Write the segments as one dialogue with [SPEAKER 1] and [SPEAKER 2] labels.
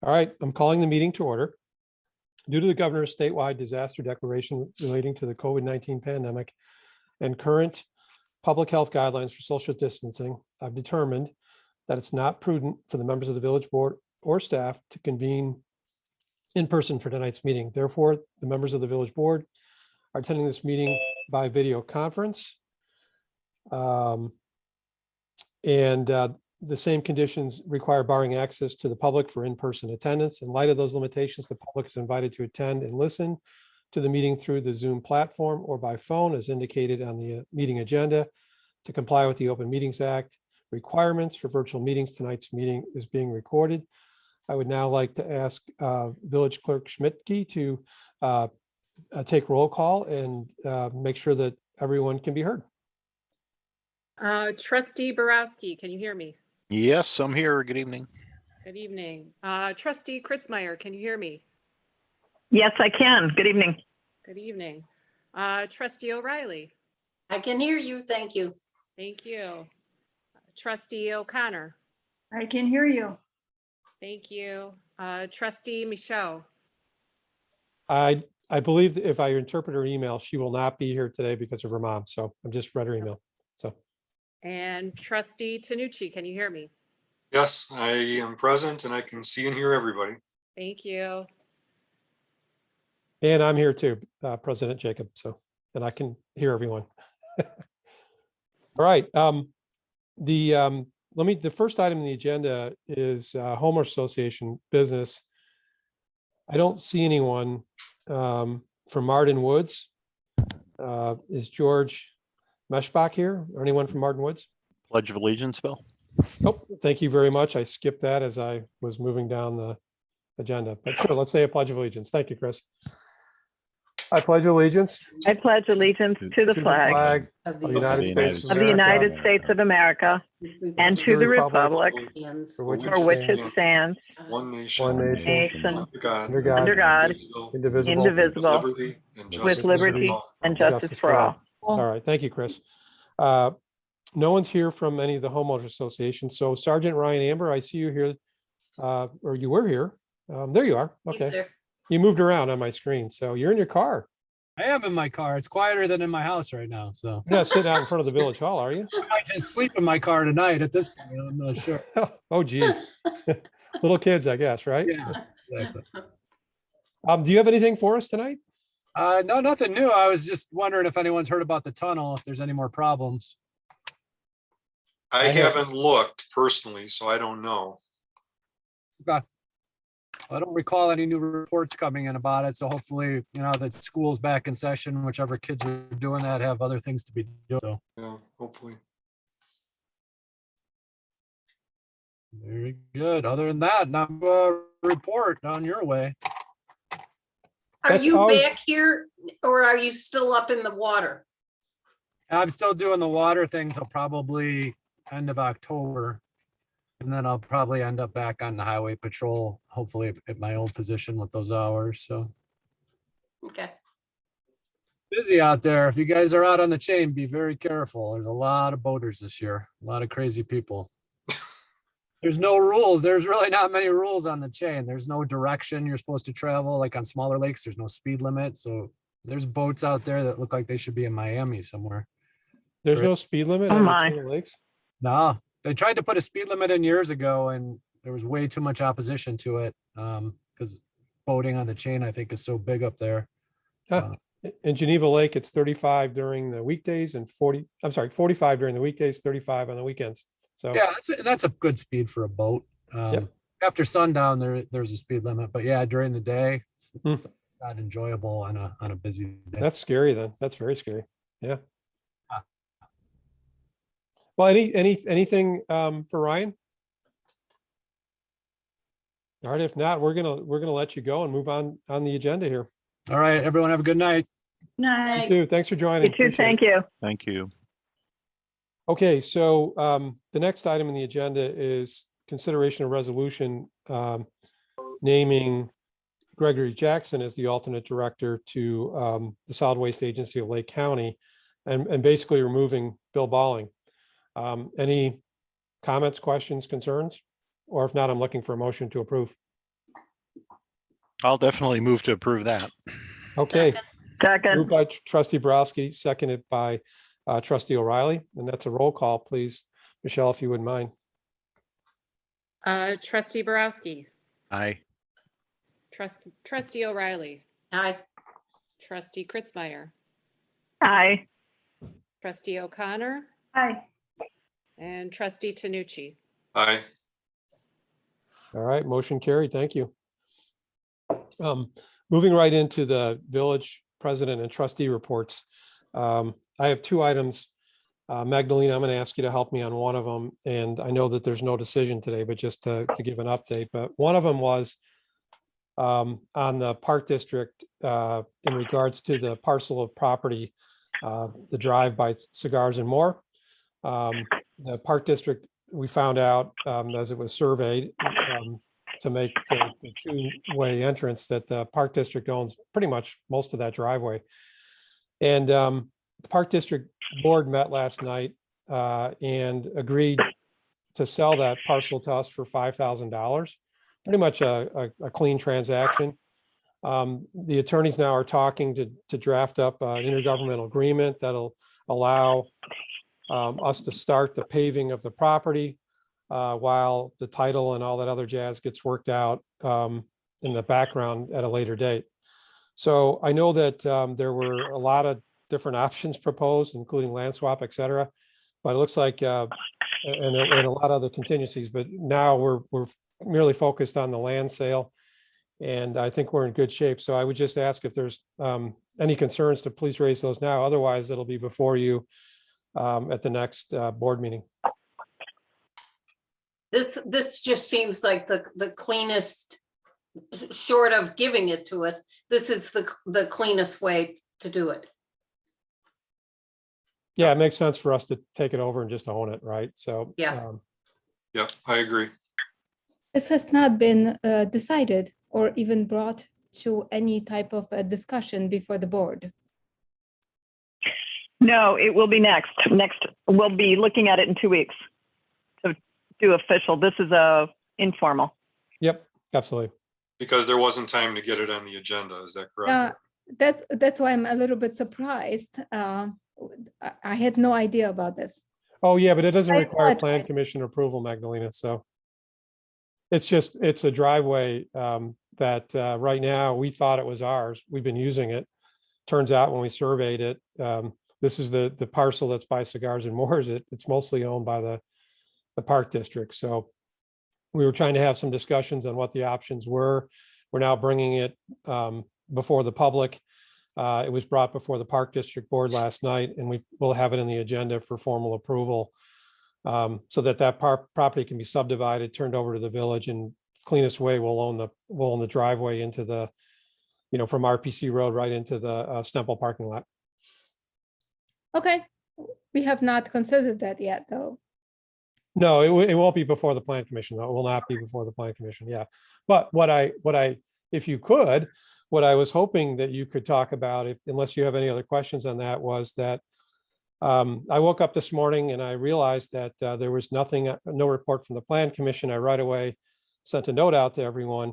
[SPEAKER 1] All right, I'm calling the meeting to order. Due to the governor's statewide disaster declaration relating to the COVID-19 pandemic and current public health guidelines for social distancing, I've determined that it's not prudent for the members of the village board or staff to convene in person for tonight's meeting. Therefore, the members of the village board are attending this meeting by video conference. The same conditions require barring access to the public for in-person attendance. In light of those limitations, the public is invited to attend and listen to the meeting through the Zoom platform or by phone as indicated on the meeting agenda. To comply with the Open Meetings Act requirements for virtual meetings, tonight's meeting is being recorded. I would now like to ask Village Clerk Schmidtke to take roll call and make sure that everyone can be heard.
[SPEAKER 2] Trustee Borowski, can you hear me?
[SPEAKER 3] Yes, I'm here. Good evening.
[SPEAKER 2] Good evening. Trustee Kritzmeyer, can you hear me?
[SPEAKER 4] Yes, I can. Good evening.
[SPEAKER 2] Good evening. Trustee O'Reilly.
[SPEAKER 5] I can hear you. Thank you.
[SPEAKER 2] Thank you. Trustee O'Connor.
[SPEAKER 6] I can hear you.
[SPEAKER 2] Thank you. Trustee Michaud.
[SPEAKER 1] I believe that if I interpret her email, she will not be here today because of her mom. So I'm just read her email. So.
[SPEAKER 2] And Trustee Tanucci, can you hear me?
[SPEAKER 7] Yes, I am present and I can see and hear everybody.
[SPEAKER 2] Thank you.
[SPEAKER 1] And I'm here too, President Jacob. So, and I can hear everyone. All right. The first item on the agenda is homeowner association business. I don't see anyone from Martin Woods. Is George Meshbach here or anyone from Martin Woods?
[SPEAKER 3] Pledge of Allegiance, Bill.
[SPEAKER 1] Oh, thank you very much. I skipped that as I was moving down the agenda, but sure, let's say a pledge of allegiance. Thank you, Chris. I pledge allegiance
[SPEAKER 4] I pledge allegiance to the flag
[SPEAKER 7] Of
[SPEAKER 1] of the United States
[SPEAKER 4] of the United States of America and to the republic
[SPEAKER 1] for which
[SPEAKER 4] for which it stands,
[SPEAKER 7] One nation.
[SPEAKER 1] one nation,
[SPEAKER 4] nation,
[SPEAKER 7] Under God.
[SPEAKER 4] under God,
[SPEAKER 1] indivisible.
[SPEAKER 4] indivisible,
[SPEAKER 7] Liberty and
[SPEAKER 4] with
[SPEAKER 7] justice
[SPEAKER 4] liberty
[SPEAKER 7] for all.
[SPEAKER 4] and justice for all.
[SPEAKER 1] All right, thank you, Chris. No one's here from any of the homeowners associations. So Sergeant Ryan Amber, I see you here, or you were here. There you are. Okay. You moved around on my screen. So you're in your car.
[SPEAKER 8] I am in my car. It's quieter than in my house right now. So
[SPEAKER 1] You're not sitting out in front of the village hall, are you?
[SPEAKER 8] I might just sleep in my car tonight at this point. I'm not sure.
[SPEAKER 1] Oh, geez. Little kids, I guess, right?
[SPEAKER 8] Yeah, exactly.
[SPEAKER 1] Do you have anything for us tonight?
[SPEAKER 8] No, nothing new. I was just wondering if anyone's heard about the tunnel, if there's any more problems.
[SPEAKER 7] I haven't looked personally, so I don't know.
[SPEAKER 8] Okay. I don't recall any new reports coming in about it. So hopefully, that school's back in session, whichever kids are doing that have other things to be doing. So
[SPEAKER 7] Yeah, hopefully.
[SPEAKER 8] very good. Other than that, now report on your way.
[SPEAKER 5] Are
[SPEAKER 1] That's
[SPEAKER 5] you
[SPEAKER 1] always-
[SPEAKER 5] back here or are you still up in the water?
[SPEAKER 8] I'm still doing the water thing till probably end of October. And then I'll probably end up back on the highway patrol, hopefully at my old position with those hours. So
[SPEAKER 5] Okay.
[SPEAKER 8] busy out there. If you guys are out on the chain, be very careful. There's a lot of boaters this year, a lot of crazy people. There's no rules. There's really not many rules on the chain. There's no direction you're supposed to travel. Like on smaller lakes, there's no speed limit. So there's boats out there that look like they should be in Miami somewhere.
[SPEAKER 1] There's no speed limit
[SPEAKER 4] Oh,
[SPEAKER 1] on
[SPEAKER 4] my.
[SPEAKER 1] the lakes?
[SPEAKER 8] No, they tried to put a speed limit in years ago and there was way too much opposition to it. Because boating on the chain, I think, is so big up there.
[SPEAKER 1] Huh. In Geneva Lake, it's 35 during the weekdays and 45 during the weekdays, 35 on the weekends. So
[SPEAKER 8] Yeah, that's a good speed for a boat.
[SPEAKER 1] Yep.
[SPEAKER 8] After sundown, there's a speed limit, but yeah, during the day, it's
[SPEAKER 1] Hmm.
[SPEAKER 8] not enjoyable on a busy day.
[SPEAKER 1] that's scary then. That's very scary. Yeah.
[SPEAKER 8] Ah.
[SPEAKER 1] Well, anything for Ryan? All right, if not, we're gonna let you go and move on the agenda here.
[SPEAKER 8] All right, everyone have a good night.
[SPEAKER 6] Night.
[SPEAKER 1] You too. Thanks for joining.
[SPEAKER 4] You too.
[SPEAKER 1] Appreciate it.
[SPEAKER 4] Thank you.
[SPEAKER 3] Thank you.
[SPEAKER 1] Okay, so the next item on the agenda is consideration of resolution naming Gregory Jackson as the alternate director to the Solid Waste Agency of Lake County and basically removing Bill Balling. Any comments, questions, concerns? Or if not, I'm looking for a motion to approve.
[SPEAKER 3] I'll definitely move to approve that.
[SPEAKER 1] Okay,
[SPEAKER 5] Second.
[SPEAKER 4] Second,
[SPEAKER 1] moved by trustee Borowski, seconded by trustee O'Reilly, and that's a roll call, please. Michelle, if you wouldn't mind.
[SPEAKER 2] Trustee Borowski,
[SPEAKER 3] Aye.
[SPEAKER 2] trustee O'Reilly,
[SPEAKER 5] Aye.
[SPEAKER 2] trustee Kritzmeyer,
[SPEAKER 4] aye.
[SPEAKER 2] trustee O'Connor,
[SPEAKER 6] Aye.
[SPEAKER 2] and trustee Tanucci.
[SPEAKER 7] Aye.
[SPEAKER 1] All right, motion carried. Thank you. Moving right into the village president and trustee reports. I have two items. Magdalena, I'm going to ask you to help me on one of them. And I know that there's no decision today, but just to give an update. But one of them was on the Park District in regards to the parcel of property, the drive by Cigars and More. The Park District, we found out as it was surveyed to make the two-way entrance that the Park District owns pretty much most of that driveway. And the Park District Board met last night and agreed to sell that parcel to us for $5,000. Pretty much a clean transaction. The attorneys now are talking to draft up an intergovernmental agreement that'll allow us to start the paving of the property while the title and all that other jazz gets worked out in the background at a later date. So I know that there were a lot of different options proposed, including land swap, et cetera. But it looks like, and a lot of other contingencies, but now we're merely focused on the land sale. And I think we're in good shape. So I would just ask if there's any concerns to please raise those now. Otherwise, it'll be before you at the next board meeting.
[SPEAKER 5] This just seems like the cleanest, short of giving it to us, this is the cleanest way to do it.
[SPEAKER 1] Yeah, it makes sense for us to take it over and just own it, right? So,
[SPEAKER 5] Yeah.
[SPEAKER 7] Yeah, I agree.
[SPEAKER 9] This has not been decided or even brought to any type of a discussion before the board.
[SPEAKER 4] No, it will be next. We'll be looking at it in 2 weeks to do official. This is a informal.
[SPEAKER 1] Yep, absolutely.
[SPEAKER 7] Because there wasn't time to get it on the agenda. Is that correct?
[SPEAKER 9] That's why I'm a little bit surprised. I had no idea about this.
[SPEAKER 1] Oh, yeah, but it doesn't
[SPEAKER 9] I
[SPEAKER 1] require
[SPEAKER 9] thought
[SPEAKER 1] plan
[SPEAKER 9] I-
[SPEAKER 1] commission approval, Magdalena, so. It's a driveway that right now, we thought it was ours. We've been using it. Turns out when we surveyed it, this is the parcel that's by Cigars and More's. It's mostly owned by the Park District. So we were trying to have some discussions on what the options were. We're now bringing it before the public. It was brought before the Park District Board last night, and we will have it in the agenda for formal approval so that property can be subdivided, turned over to the village, and cleanest way we'll own the driveway into the, from RPC Road right into the Stemple Parking Lot.
[SPEAKER 9] Okay, we have not considered that yet, though.
[SPEAKER 1] No, it won't be before the plan commission. Though. It will not be before the plan commission. Yeah. But what I, if you could, what I was hoping that you could talk about, unless you have any other questions on that, was that I woke up this morning and I realized that there was no report from the plan commission. I right away sent a note out to everyone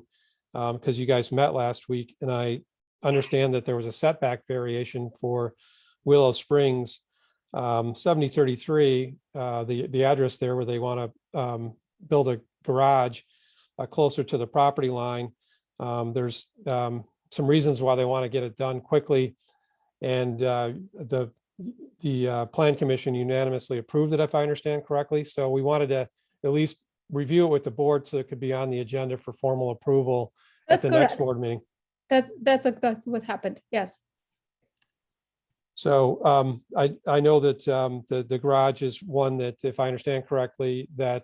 [SPEAKER 1] because you guys met last week, and I understand that there was a setback variation for Willow Springs 7033, the address there where they want to build a garage closer to the property line. There's some reasons why they want to get it done quickly, and the plan commission unanimously approved it, if I understand correctly. So we wanted to at least review it with the board so it could be on the agenda for formal approval at
[SPEAKER 9] That's
[SPEAKER 1] the next
[SPEAKER 9] correct.
[SPEAKER 1] board meeting.
[SPEAKER 9] That's exactly what happened. Yes.
[SPEAKER 1] So I know that the garage is one that, if I understand correctly, that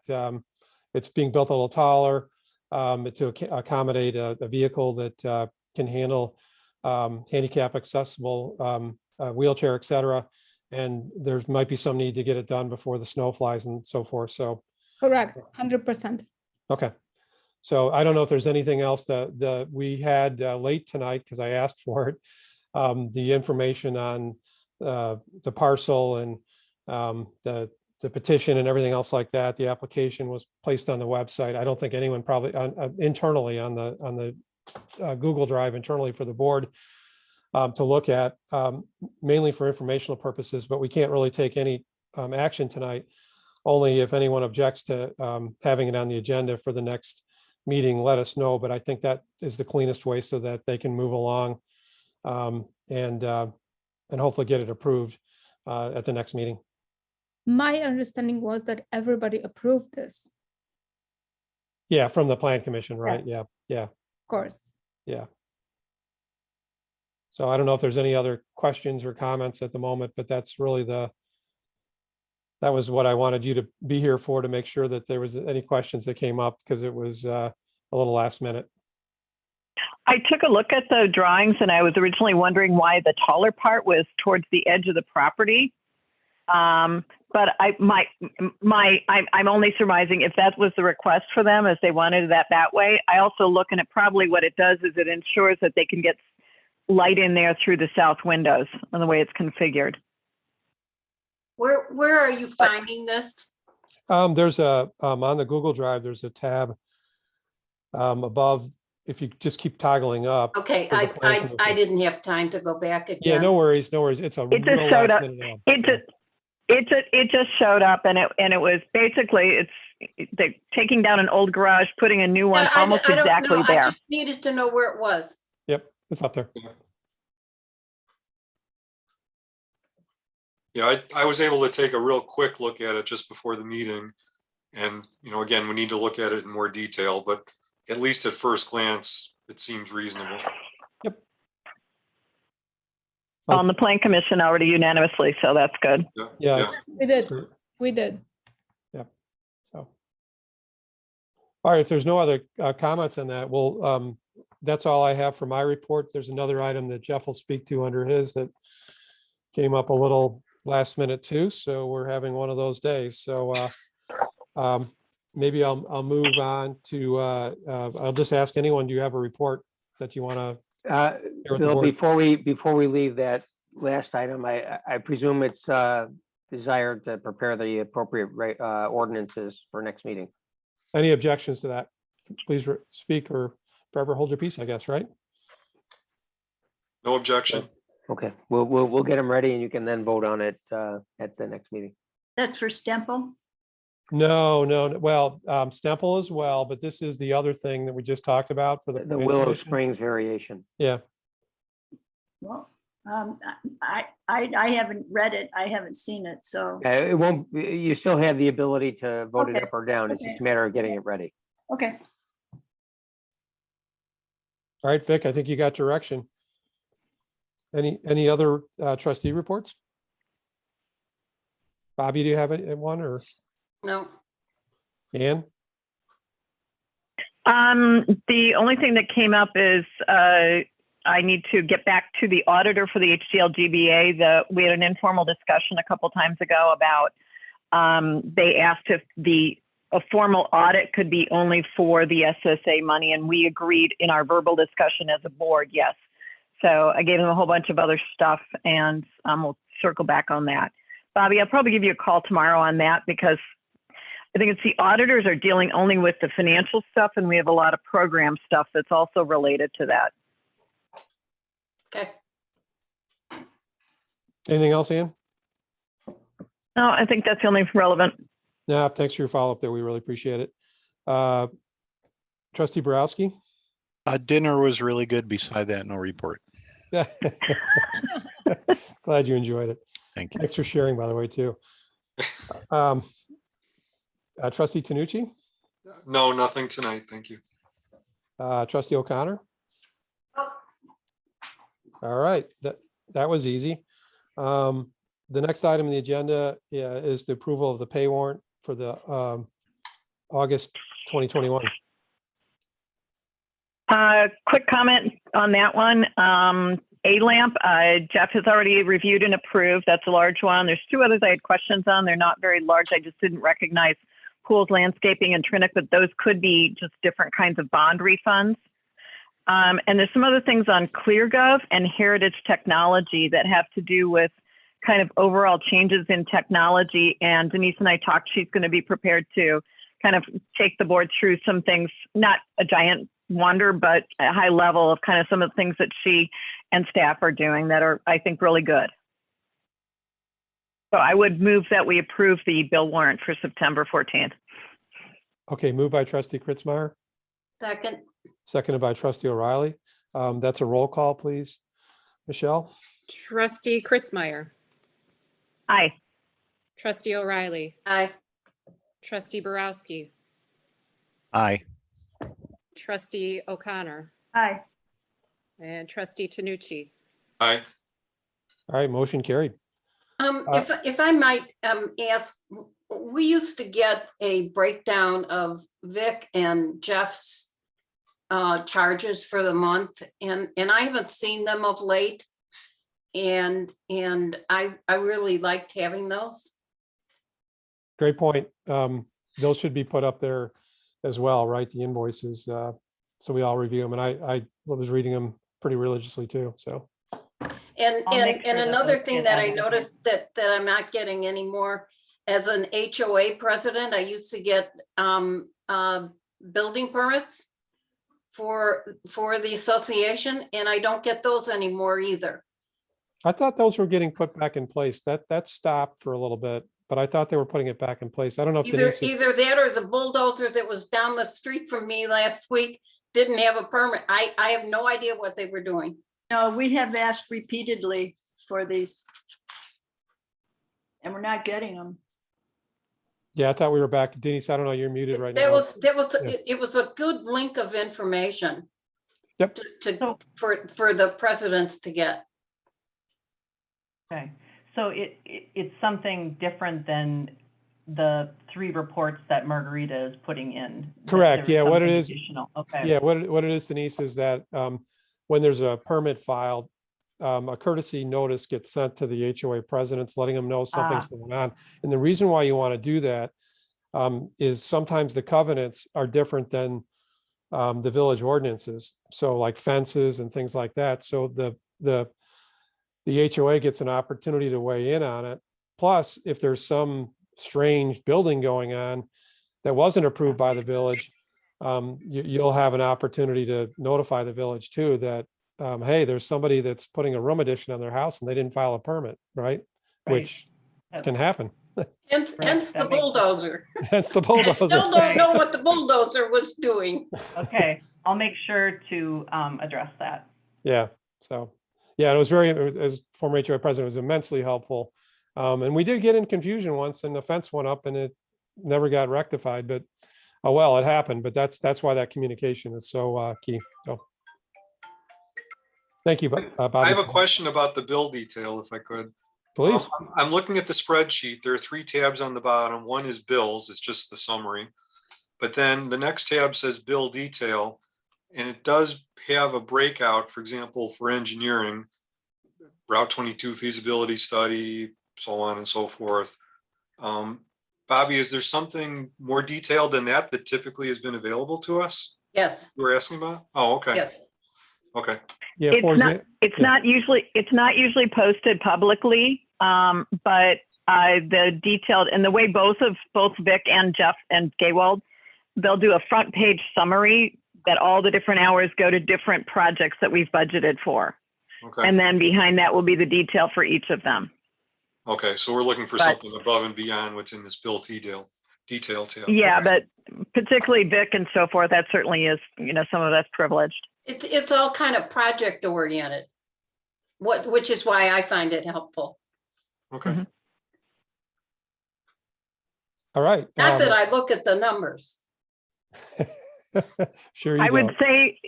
[SPEAKER 1] it's being built a little taller to accommodate a vehicle that can handle handicap accessible wheelchair, et cetera. And there might be some need to get it done before the snow flies and so forth. So
[SPEAKER 9] Correct, 100%.
[SPEAKER 1] okay. So I don't know if there's anything else that we had late tonight, because I asked for it. The information on the parcel and the petition and everything else like that. The application was placed on the website. I don't think anyone probably internally on the Google Drive internally for the board to look at, mainly for informational purposes, but we can't really take any action tonight. Only if anyone objects to having it on the agenda for the next meeting, let us know. But I think that is the cleanest way so that they can move along and hopefully get it approved at the next meeting.
[SPEAKER 9] My understanding was that everybody approved this,
[SPEAKER 1] Yeah, from the plan commission, right? Yeah,
[SPEAKER 9] of course.
[SPEAKER 1] yeah. So I don't know if there's any other questions or comments at the moment, but that's really that was what I wanted you to be here for, to make sure that there was any questions that came up, because it was a little last minute.
[SPEAKER 4] I took a look at the drawings and I was originally wondering why the taller part was towards the edge of the property. But I'm only surmising if that was the request for them, as they wanted that way. I also look, and it probably what it does is it ensures that they can get light in there through the south windows and the way it's configured.
[SPEAKER 5] Where are you finding this?
[SPEAKER 1] There's on the Google Drive, there's a tab above. If you just keep toggling up.
[SPEAKER 5] Okay,
[SPEAKER 1] for the plan commission.
[SPEAKER 5] I didn't have time to go back again.
[SPEAKER 1] Yeah, no worries, no worries. It's a
[SPEAKER 4] It just
[SPEAKER 1] real
[SPEAKER 4] showed
[SPEAKER 1] last
[SPEAKER 4] up.
[SPEAKER 1] minute add.
[SPEAKER 4] It just showed up, and it was basically they're taking down an old garage, putting a new one
[SPEAKER 5] Yeah,
[SPEAKER 4] almost
[SPEAKER 5] I don't
[SPEAKER 4] exactly
[SPEAKER 5] know.
[SPEAKER 4] there.
[SPEAKER 5] I just needed to know where it was.
[SPEAKER 1] Yep, it's up there.
[SPEAKER 7] Yeah, I was able to take a real quick look at it just before the meeting. And, again, we need to look at it in more detail, but at least at first glance, it seems reasonable.
[SPEAKER 4] On the plan commission already unanimously, so that's good.
[SPEAKER 1] Yeah,
[SPEAKER 9] We did, we did.
[SPEAKER 1] so. All right, if there's no other comments on that, well, that's all I have for my report. There's another item that Jeff will speak to under his that came up a little last minute too, so we're having one of those days. So maybe I'll move on to, I'll just ask anyone, do you have a report that you want to? Here with the
[SPEAKER 10] Bill,
[SPEAKER 1] board.
[SPEAKER 10] before we leave that last item, I presume it's desired to prepare the appropriate ordinances for next meeting.
[SPEAKER 1] Any objections to that? Please speak or forever hold your peace, I guess, right?
[SPEAKER 7] No objection.
[SPEAKER 10] Okay, we'll get them ready and you can then vote on it at the next meeting.
[SPEAKER 6] That's for Stemple?
[SPEAKER 1] No. Well, Stemple as well, but this is the other thing that we just talked about for the.
[SPEAKER 10] The
[SPEAKER 1] plan
[SPEAKER 10] Willow
[SPEAKER 1] commission.
[SPEAKER 10] Springs variation.
[SPEAKER 1] Yeah,
[SPEAKER 6] Well, I haven't read it. I haven't seen it, so,
[SPEAKER 10] It won't, you still have the ability to vote it
[SPEAKER 6] Okay,
[SPEAKER 10] up or down. It's
[SPEAKER 6] okay.
[SPEAKER 10] just a matter of getting it ready.
[SPEAKER 6] okay.
[SPEAKER 1] all right, Vic, I think you got direction. Any other trustee reports? Bobby, do you have one, or
[SPEAKER 5] No,
[SPEAKER 1] Ann?
[SPEAKER 4] The only thing that came up is I need to get back to the auditor for the HCLGBA. We had an informal discussion a couple times ago about they asked if a formal audit could be only for the SSA money, and we agreed in our verbal discussion as a board, yes. So I gave them a whole bunch of other stuff, and we'll circle back on that. Bobby, I'll probably give you a call tomorrow on that, because I think it's the auditors are dealing only with the financial stuff, and we have a lot of program stuff that's also related to that.
[SPEAKER 5] okay.
[SPEAKER 1] Anything else, Ann?
[SPEAKER 4] No, I think that's the only relevant.
[SPEAKER 1] No, thanks for your follow-up there. We really appreciate it. Trustee Borowski?
[SPEAKER 3] Dinner was really good. Beside that, no report.
[SPEAKER 1] Glad you enjoyed it.
[SPEAKER 3] Thank you.
[SPEAKER 1] Thanks for sharing, by the way, too. Trustee Tanucci,
[SPEAKER 7] No, nothing tonight. Thank you.
[SPEAKER 1] Trustee O'Connor. All right, that was easy. The next item on the agenda is the approval of the pay warrant for the August 2021.
[SPEAKER 4] Quick comment on that one. A-Lamp, Jeff has already reviewed and approved. That's a large one. There's two others I had questions on. They're not very large. I just didn't recognize Pools Landscaping and Trinick, but those could be just different kinds of bond refunds. And there's some other things on ClearGov and Heritage Technology that have to do with kind of overall changes in technology. And Denise and I talked, she's going to be prepared to kind of take the board through some things, not a giant wonder, but a high level of kind of some of the things that she and staff are doing that are, I think, really good. So I would move that we approve the bill warrant for September 14th.
[SPEAKER 1] Okay, moved by trustee Kritzmeyer,
[SPEAKER 5] Second,
[SPEAKER 1] seconded by trustee O'Reilly. That's a roll call, please. Michelle?
[SPEAKER 2] Trustee Kritzmeyer,
[SPEAKER 4] Aye.
[SPEAKER 2] trustee O'Reilly,
[SPEAKER 5] aye.
[SPEAKER 2] trustee Borowski,
[SPEAKER 3] Aye.
[SPEAKER 2] trustee O'Connor,
[SPEAKER 6] Aye.
[SPEAKER 2] and trustee Tanucci.
[SPEAKER 7] Aye.
[SPEAKER 1] All right, motion carried.
[SPEAKER 5] If I might ask, we used to get a breakdown of Vic and Jeff's charges for the month, and I haven't seen them of late. And I really liked having those.
[SPEAKER 1] Great point. Those should be put up there as well, right? The invoices, so we all review them. And I was reading them pretty religiously too, so.
[SPEAKER 5] And
[SPEAKER 11] I'll make sure that
[SPEAKER 5] another
[SPEAKER 11] those
[SPEAKER 5] thing
[SPEAKER 11] get
[SPEAKER 5] that I
[SPEAKER 11] added.
[SPEAKER 5] noticed that I'm not getting anymore, as an HOA president, I used to get building permits for the association, and I don't get those anymore either.
[SPEAKER 1] I thought those were getting put back in place. That stopped for a little bit, but I thought they were putting it back in place. I don't know if
[SPEAKER 5] Either
[SPEAKER 1] Denise,
[SPEAKER 5] either that or the bulldozer that was down the street from me last week didn't have a permit. I have no idea what they were doing.
[SPEAKER 6] No, we have asked repeatedly for these. And we're not getting them.
[SPEAKER 1] yeah, I thought we were back. Denise, I don't know, you're muted right
[SPEAKER 5] That
[SPEAKER 1] now.
[SPEAKER 5] was,
[SPEAKER 1] Yeah.
[SPEAKER 5] it was a good link of information.
[SPEAKER 1] Yep.
[SPEAKER 5] For the presidents to get.
[SPEAKER 11] Okay, so it's something different than the 3 reports that Margarita is putting in. that
[SPEAKER 1] Correct,
[SPEAKER 11] there
[SPEAKER 1] yeah, what it
[SPEAKER 11] something
[SPEAKER 1] is-
[SPEAKER 11] additional. Okay.
[SPEAKER 1] Yeah, what it is, Denise, is that when there's a permit filed, a courtesy notice gets sent to the HOA presidents, letting them know something's going on. And the reason why you want to do that is sometimes the covenants are different than the village ordinances. So like fences and things like that. So the HOA gets an opportunity to weigh in on it. Plus, if there's some strange building going on that wasn't approved by the village, you'll have an opportunity to notify the village too that, hey, there's somebody that's putting a room addition on their house and they didn't file a permit, right?
[SPEAKER 11] Right.
[SPEAKER 1] Which can happen.
[SPEAKER 5] Hence
[SPEAKER 11] Right,
[SPEAKER 5] the
[SPEAKER 11] that makes sense.
[SPEAKER 5] bulldozer.
[SPEAKER 1] That's the
[SPEAKER 5] I
[SPEAKER 1] bulldozer.
[SPEAKER 5] still don't know what the bulldozer was doing.
[SPEAKER 11] Okay, I'll make sure to address that.
[SPEAKER 1] Yeah, so, yeah, as former HOA president, it was immensely helpful. And we did get in confusion once and the fence went up and it never got rectified, but oh, well, it happened, but that's why that communication is so key. So. Thank you, Bobby.
[SPEAKER 7] I have a question about the bill detail, if I could.
[SPEAKER 1] Please.
[SPEAKER 7] I'm looking at the spreadsheet. There are 3 tabs on the bottom. One is bills, it's just the summary. But then the next tab says bill detail, and it does have a breakout, for example, for engineering, Route 22 feasibility study, so on and so forth. Bobby, is there something more detailed than that that typically has been available to us?
[SPEAKER 5] Yes,
[SPEAKER 7] You were asking about? Oh, okay.
[SPEAKER 5] yes.
[SPEAKER 7] Okay.
[SPEAKER 1] Yeah,
[SPEAKER 4] It's not usually posted publicly, but the detailed, and the way both Vic and Jeff and Gaywald, they'll do a front page summary that all the different hours go to different projects that we've budgeted for.
[SPEAKER 7] Okay.
[SPEAKER 4] And then behind that will be the detail for each of them.
[SPEAKER 7] Okay. So we're looking for
[SPEAKER 4] But-
[SPEAKER 7] something above and beyond what's in this bill detail tab.
[SPEAKER 4] Yeah,
[SPEAKER 7] Okay.
[SPEAKER 4] but particularly Vic and so forth, that certainly is, some of that's privileged.
[SPEAKER 5] It's all kind of project oriented. Which is why I find it helpful.
[SPEAKER 7] Okay.
[SPEAKER 4] Mhm.
[SPEAKER 1] All right.
[SPEAKER 5] Not that I look at the numbers.
[SPEAKER 1] Sure you
[SPEAKER 4] I would
[SPEAKER 1] don't.
[SPEAKER 4] say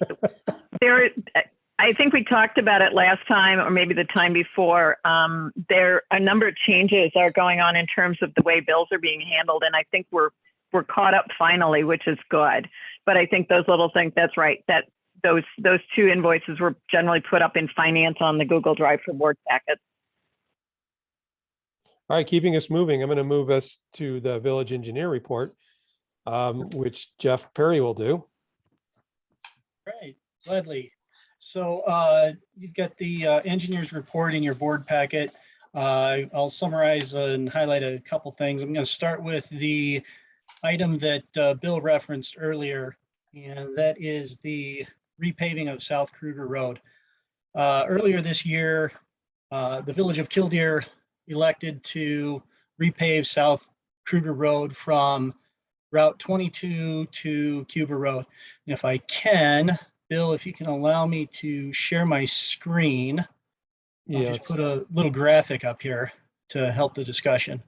[SPEAKER 4] I think we talked about it last time, or maybe the time before. A number of changes are going on in terms of the way bills are being handled, and I think we're caught up finally, which is good. But I think those little things, that's right, that those 2 invoices were generally put up in finance on the Google Drive for board packets.
[SPEAKER 1] All right, keeping us moving, I'm going to move us to the village engineer report, which Jeff Perry will do.
[SPEAKER 12] Right, gladly. So you've got the engineer's report in your board packet. I'll summarize and highlight a couple things. I'm going to start with the item that Bill referenced earlier. and that is the repaving of South Kruger Road. Earlier this year, the Village of Killdeer elected to repave South Kruger Road from Route 22 to Cuba Road. And if I can, Bill, if you can allow me to share my screen, I'll
[SPEAKER 1] Yeah,
[SPEAKER 12] just put a little graphic up here to help the discussion.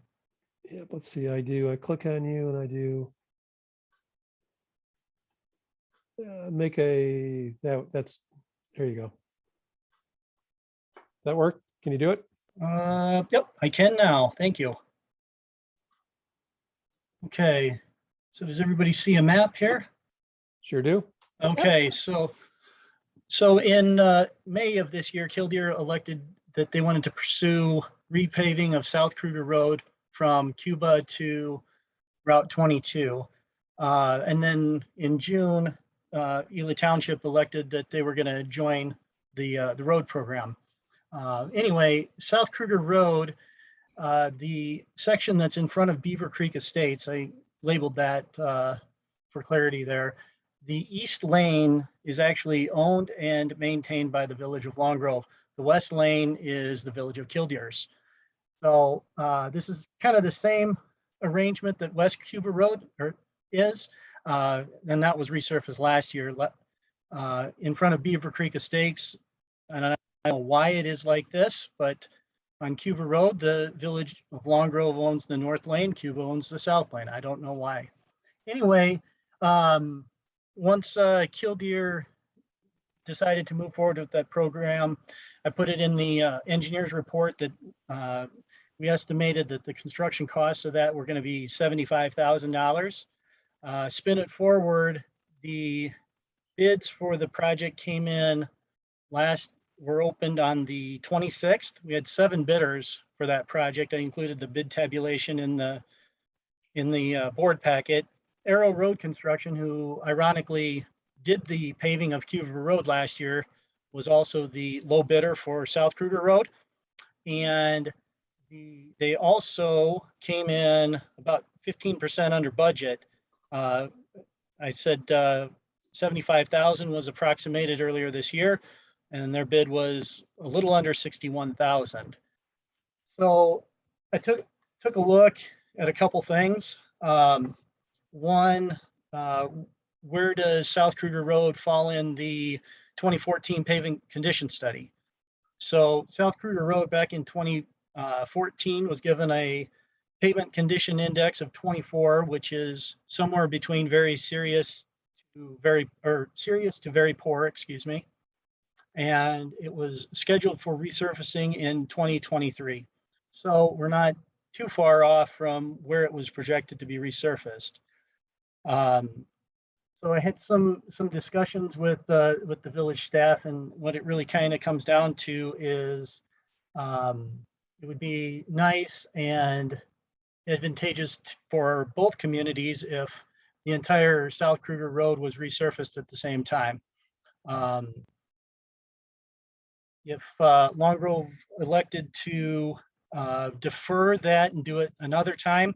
[SPEAKER 1] yeah, let's see, I click on you and I do make that's, there you go. Does that work? Can you do it?
[SPEAKER 12] Yep, I can now. Thank you. Okay, so does everybody see a map here?
[SPEAKER 1] Sure do.
[SPEAKER 12] Okay, so in May of this year, Killdeer elected that they wanted to pursue repaving of South Kruger Road from Cuba to Route 22. And then in June, Ely Township elected that they were going to join the road program. Anyway, South Kruger Road, the section that's in front of Beaver Creek Estates, I labeled that for clarity there. The east lane is actually owned and maintained by the Village of Long Grove. The west lane is the Village of Killdeer's. So this is kind of the same arrangement that West Cuba Road is, and that was resurfaced last year in front of Beaver Creek Estates. And I don't know why it is like this, but on Cuba Road, the Village of Long Grove owns the north lane, Cuba owns the south lane. I don't know why. Anyway, once Killdeer decided to move forward with that program, I put it in the engineer's report that we estimated that the construction costs of that were going to be $75,000. Spin it forward, the bids for the project came in were opened on the 26th. We had 7 bidders for that project. I included the bid tabulation in the board packet. Arrow Road Construction, who ironically did the paving of Cuba Road last year, was also the low bidder for South Kruger Road. And they also came in about 15% under budget. I said 75,000 was approximated earlier this year, and their bid was a little under 61,000. So I took a look at a couple things. One, where does South Kruger Road fall in the 2014 paving condition study? So South Kruger Road back in 2014 was given a pavement condition index of 24, which is somewhere between very serious to very poor, excuse me. And it was scheduled for resurfacing in 2023. So we're not too far off from where it was projected to be resurfaced. So I had some discussions with the village staff, and what it really kind of comes down to is it would be nice and advantageous for both communities if the entire South Kruger Road was resurfaced at the same time. If Long Grove elected to defer that and do it another time,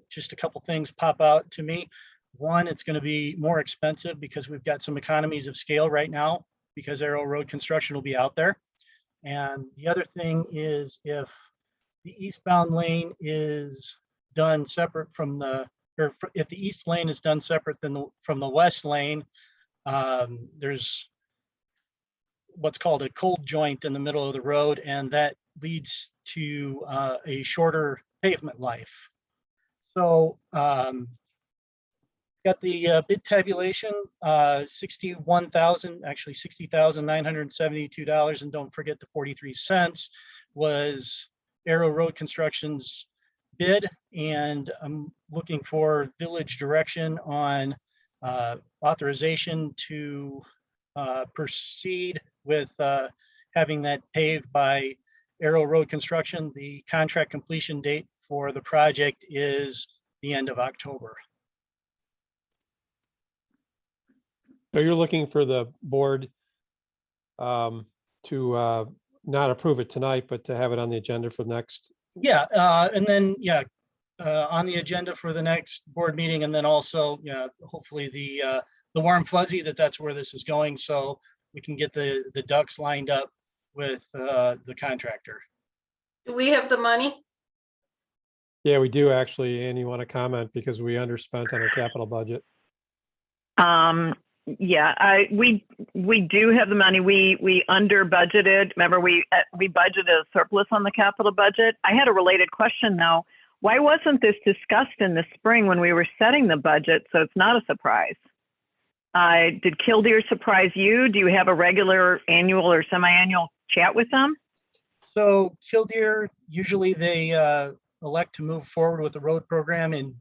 [SPEAKER 12] just a couple things pop out to me. One, it's going to be more expensive because we've got some economies of scale right now because Arrow Road Construction will be out there. And the other thing is if the eastbound lane is done separate from if the east lane is done separate from the west lane, there's what's called a cold joint in the middle of the road, and that leads to a shorter pavement life. So got the bid tabulation, $60,972, and don't forget the 43 cents was Arrow Road Construction's bid. And I'm looking for village direction on authorization to proceed with having that paved by Arrow Road Construction. The contract completion date for the project is the end of October.
[SPEAKER 1] So you're looking for the board to not approve it tonight, but to have it on the agenda for next.
[SPEAKER 12] Yeah, and then, yeah, on the agenda for the next board meeting, and then also, yeah, hopefully the warm fuzzy that's where this is going, so we can get the ducks lined up with the contractor.
[SPEAKER 5] Do we have the money?
[SPEAKER 1] Yeah, we do actually. And you want to comment because we underspent on our capital budget.
[SPEAKER 4] Yeah, we do have the money. We under budgeted. Remember, we budgeted a surplus on the capital budget. I had a related question though. Why wasn't this discussed in the spring when we were setting the budget? So it's not a surprise. Did Killdeer surprise you? Do you have a regular annual or semi-annual chat with them?
[SPEAKER 12] So Killdeer, usually they elect to move forward with the road program in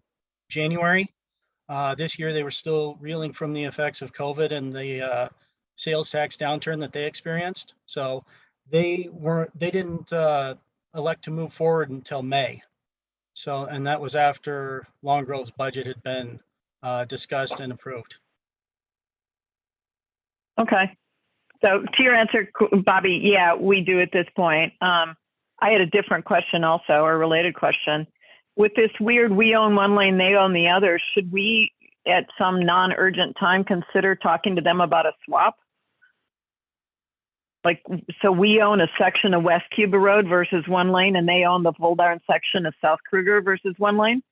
[SPEAKER 12] January. This year, they were still reeling from the effects of COVID and the sales tax downturn that they experienced. So they didn't elect to move forward until May. So, and that was after Long Grove's budget had been discussed and approved.
[SPEAKER 4] Okay. So to your answer, Bobby, yeah, we do at this point. I had a different question also, or a related question. With this weird, we own one lane, they own the other, should we at some non-urgent time consider talking to them about a swap? Like, so we own a section of West Cuba Road versus one lane, and they own the full darn section of South Kruger versus one lane?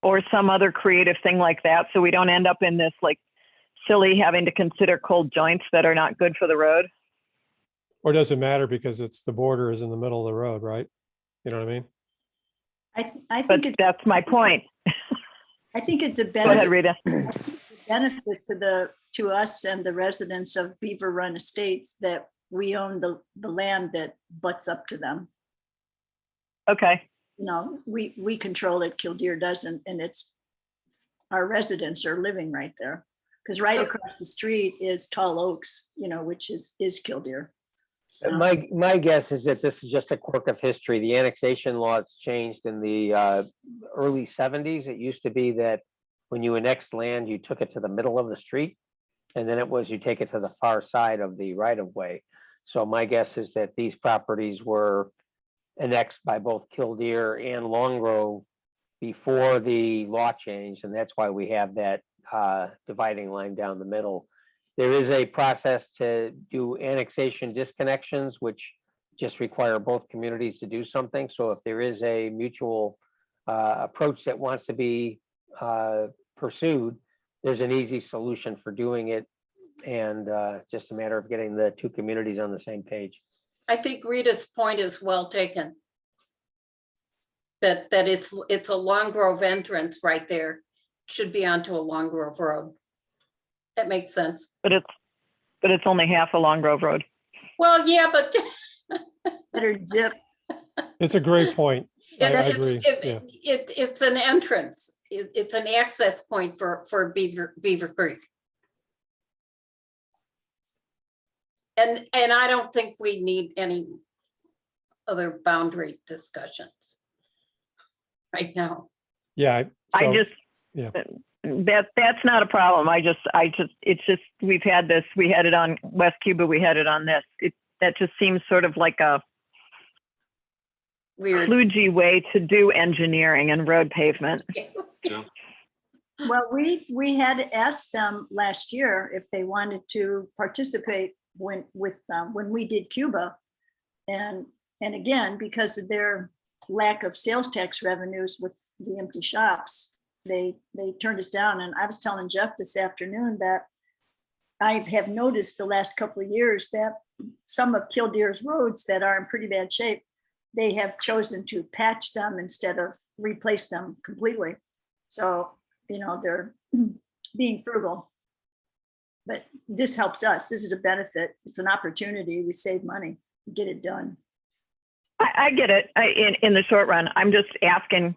[SPEAKER 4] Or some other creative thing like that, so we don't end up in this like silly having to consider cold joints that are not good for the road?
[SPEAKER 1] Or does it matter because it's the border is in the middle of the road, right? You know what I mean?
[SPEAKER 6] I
[SPEAKER 4] But
[SPEAKER 6] think
[SPEAKER 4] that's my point.
[SPEAKER 6] I think it's a
[SPEAKER 4] Go ahead,
[SPEAKER 6] benefit,
[SPEAKER 4] Rita.
[SPEAKER 6] to us and the residents of Beaver Run Estates that we own the land that butts up to them.
[SPEAKER 4] Okay.
[SPEAKER 6] You know, we control it, Killdeer doesn't, and it's our residents are living right there. Because right across the street is Tall Oaks, you know, which is Killdeer.
[SPEAKER 10] My guess is that this is just a quirk of history. The annexation laws changed in the early 70s. It used to be that when you annexed land, you took it to the middle of the street, and then it was you take it to the far side of the right of way. So my guess is that these properties were annexed by both Killdeer and Long Grove before the law changed, and that's why we have that dividing line down the middle. There is a process to do annexation disconnections, which just require both communities to do something. So if there is a mutual approach that wants to be pursued, there's an easy solution for doing it, and just a matter of getting the two communities on the same page.
[SPEAKER 5] I think Rita's point is well taken. That it's a Long Grove entrance right there. Should be onto a Long Grove road. That makes sense.
[SPEAKER 4] But it's only half a Long Grove Road.
[SPEAKER 5] Well, yeah, but
[SPEAKER 6] Better zip.
[SPEAKER 1] It's a great point. I agree. Yeah.
[SPEAKER 5] It's an entrance. It's an access point for Beaver Creek. And I don't think we need any other boundary discussions right now.
[SPEAKER 1] Yeah. Yeah.
[SPEAKER 4] That's not a problem. It's just, we've had this, we had it on West Cuba, we had it on this. That just seems sort of like a
[SPEAKER 5] Weird.
[SPEAKER 4] kludgy way to do engineering and road pavement.
[SPEAKER 7] Yeah.
[SPEAKER 6] Well, we had asked them last year if they wanted to participate when we did Cuba. And again, because of their lack of sales tax revenues with the empty shops, they turned us down. And I was telling Jeff this afternoon that I have noticed the last couple of years that some of Killdeer's roads that are in pretty bad shape, they have chosen to patch them instead of replace them completely. So, you know, they're being frugal. But this helps us. This is a benefit. It's an opportunity. We save money, get it done.
[SPEAKER 4] I get it in the short run. I'm just asking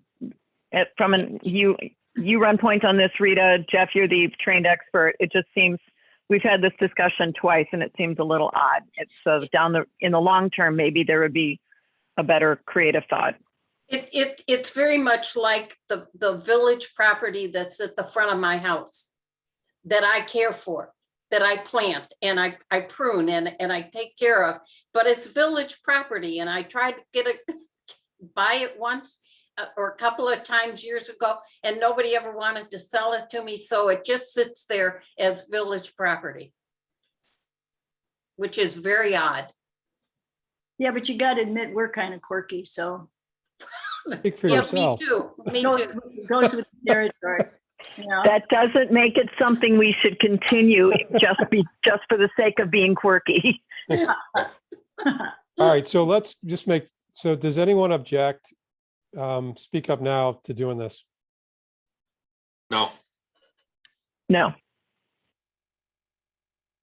[SPEAKER 4] you run points on this, Rita. Jeff, you're the trained expert. It just seems we've had this discussion twice and it seems a little odd. It's in the long term, maybe there would be a better creative thought.
[SPEAKER 5] It's very much like the village property that's at the front of my house that I care for, that I plant and I prune and I take care of, but it's village property and I try to buy it once or a couple of times years ago, and nobody ever wanted to sell it to me, so it just sits there as village property, which is very odd.
[SPEAKER 6] Yeah, but you got to admit, we're kind of quirky, so.
[SPEAKER 1] Speak for
[SPEAKER 5] Yeah,
[SPEAKER 1] yourself.
[SPEAKER 5] me too, me
[SPEAKER 6] Go-
[SPEAKER 5] too.
[SPEAKER 6] Goes with the territory. You know?
[SPEAKER 4] That doesn't make it something we should continue just for the sake of being quirky.
[SPEAKER 1] All right, so let's just make, so does anyone object? Speak up now to doing this.
[SPEAKER 7] No,
[SPEAKER 4] No.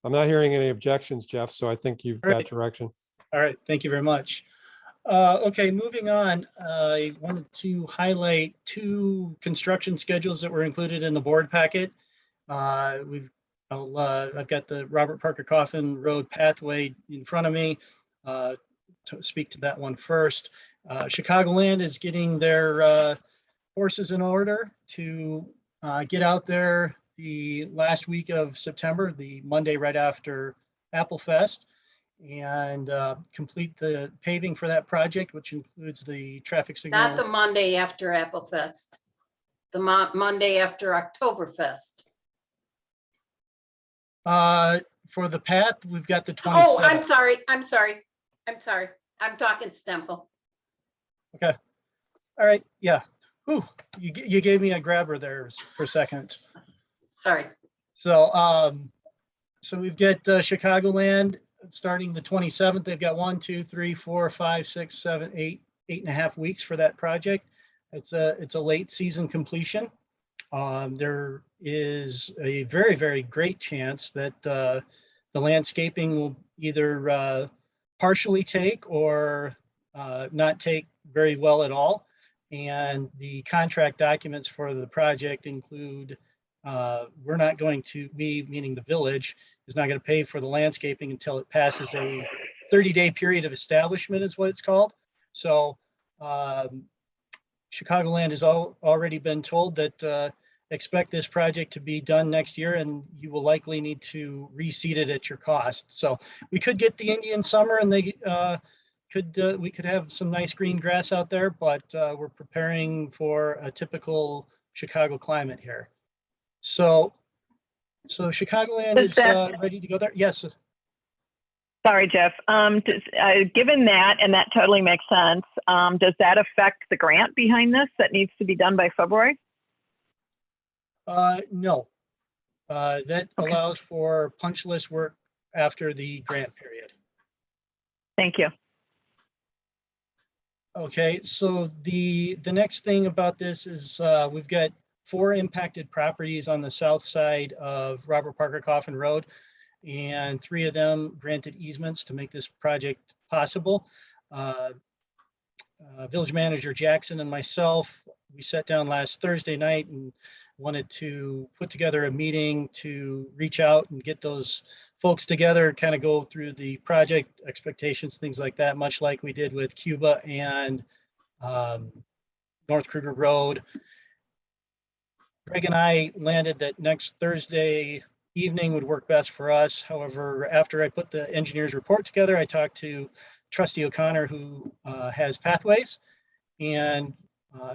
[SPEAKER 1] I'm not hearing any objections, Jeff, so I think you've
[SPEAKER 12] All
[SPEAKER 1] got
[SPEAKER 12] right.
[SPEAKER 1] direction.
[SPEAKER 12] All right, thank you very much. Okay, moving on, I wanted to highlight two construction schedules that were included in the board packet. I've got the Robert Parker Coffin Road pathway in front of me. To speak to that one first. Chicagoland is getting their horses in order to get out there the last week of September, the Monday right after Apple Fest, and complete the paving for that project, which includes the traffic signal.
[SPEAKER 5] Not the Monday after Apple Fest, the Monday after Oktoberfest.
[SPEAKER 12] For the path, we've got the 27th.
[SPEAKER 5] Oh, I'm sorry. I'm talking Stemple.
[SPEAKER 12] Okay. All right. Yeah. Ooh, you gave me a grabber there for a second.
[SPEAKER 5] Sorry.
[SPEAKER 12] So, so we've got Chicagoland starting the 27th. They've got 1, 2, 3, 4, 5, 6, 7, 8, 8.5 weeks for that project. It's a late season completion. There is a very, very great chance that the landscaping will either partially take or not take very well at all. And the contract documents for the project include we're not going to, meaning the village, is not going to pay for the landscaping until it passes a 30-day period of establishment is what it's called. So Chicagoland has already been told that expect this project to be done next year, and you will likely need to reseed it at your cost. So we could get the Indian summer, and they we could have some nice green grass out there, but we're preparing for a typical Chicago climate here. So Chicagoland is ready to go there. Yes.
[SPEAKER 4] Sorry, Jeff. Given that, and that totally makes sense, does that affect the grant behind this that needs to be done by February?
[SPEAKER 12] No. That allows for punch list work after the grant period.
[SPEAKER 4] Thank you.
[SPEAKER 12] Okay, so the next thing about this is we've got 4 impacted properties on the south side of Robert Parker Coffin Road, and 3 of them granted easements to make this project possible. Village Manager Jackson and myself, we sat down last Thursday night and wanted to put together a meeting to reach out and get those folks together, kind of go through the project expectations, things like that, much like we did with Cuba and North Kruger Road. Greg and I landed that next Thursday evening would work best for us. However, after I put the engineer's report together, I talked to Trustee O'Connor, who has Pathways, and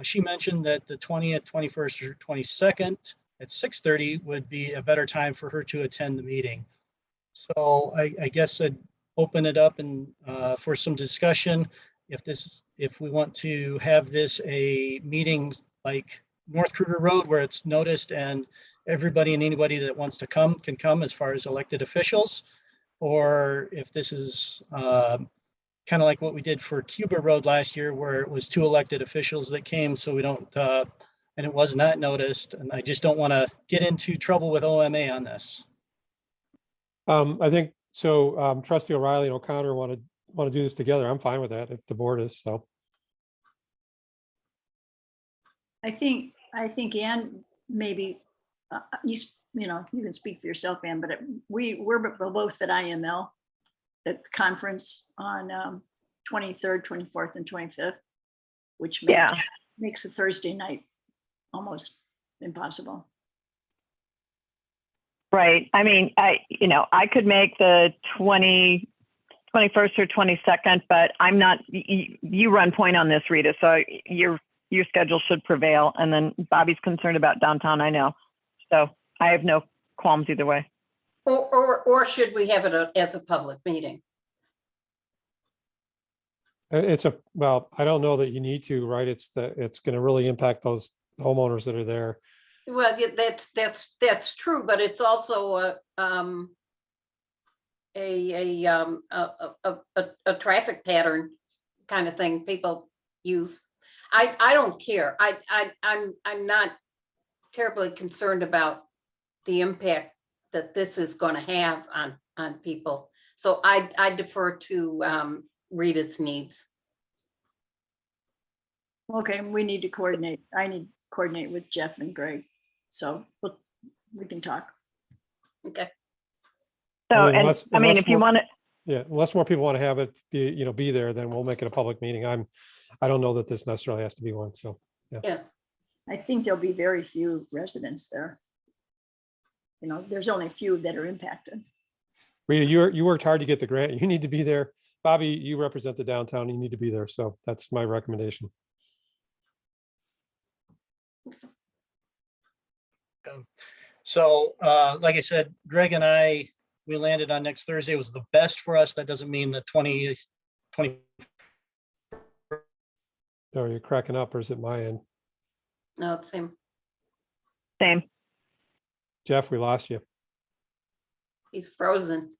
[SPEAKER 12] she mentioned that the 20th, 21st, or 22nd at 6:30 would be a better time for her to attend the meeting. So I guess I'd open it up and for some discussion. If we want to have this a meeting like North Kruger Road, where it's noticed and everybody and anybody that wants to come can come as far as elected officials, or if this is kind of like what we did for Cuba Road last year, where it was 2 elected officials that came, so we don't, and it was not noticed, and I just don't want to get into trouble with OMA on this.
[SPEAKER 1] I think so. Trustee O'Reilly and O'Connor want to do this together. I'm fine with that if the board is. So
[SPEAKER 6] I think Ann, maybe you can speak for yourself, Ann, but we're both at IML, the conference on 23rd, 24th, and 25th, which makes a Thursday night almost impossible.
[SPEAKER 4] Right. I mean, I could make the 23rd 21st or 22nd, but I'm not, you run point on this, Rita, so your schedule should prevail. And then Bobby's concerned about downtown, I know. So I have no qualms either way.
[SPEAKER 5] Or should we have it as a public meeting?
[SPEAKER 1] Well, I don't know that you need to, right? It's going to really impact those homeowners that are there.
[SPEAKER 5] Well, yeah, that's true, but it's also a traffic pattern kind of thing people use. I don't care. I'm not terribly concerned about the impact that this is going to have on people. So I defer to Rita's needs.
[SPEAKER 6] Okay, we need to coordinate. I need to coordinate with Jeff and Greg. So we can talk.
[SPEAKER 5] Okay.
[SPEAKER 4] So,
[SPEAKER 1] I mean,
[SPEAKER 4] and I mean,
[SPEAKER 1] unless
[SPEAKER 4] if you
[SPEAKER 1] more-
[SPEAKER 4] want to,
[SPEAKER 1] Yeah, unless more people want to have it be there, then we'll make it a public meeting. I don't know that this necessarily has to be one, so.
[SPEAKER 5] Yeah.
[SPEAKER 6] I think there'll be very few residents there. You know, there's only a few that are impacted.
[SPEAKER 1] Rita, you worked hard to get the grant. You need to be there. Bobby, you represent the downtown. You need to be there. So that's my recommendation.
[SPEAKER 12] So, like I said, Greg and I, we landed on next Thursday. It was the best for us. That doesn't mean the 20.
[SPEAKER 1] Oh, you're cracking up, or is it my end?
[SPEAKER 5] No, it's same.
[SPEAKER 4] same.
[SPEAKER 1] Jeff, we lost you.
[SPEAKER 5] He's frozen.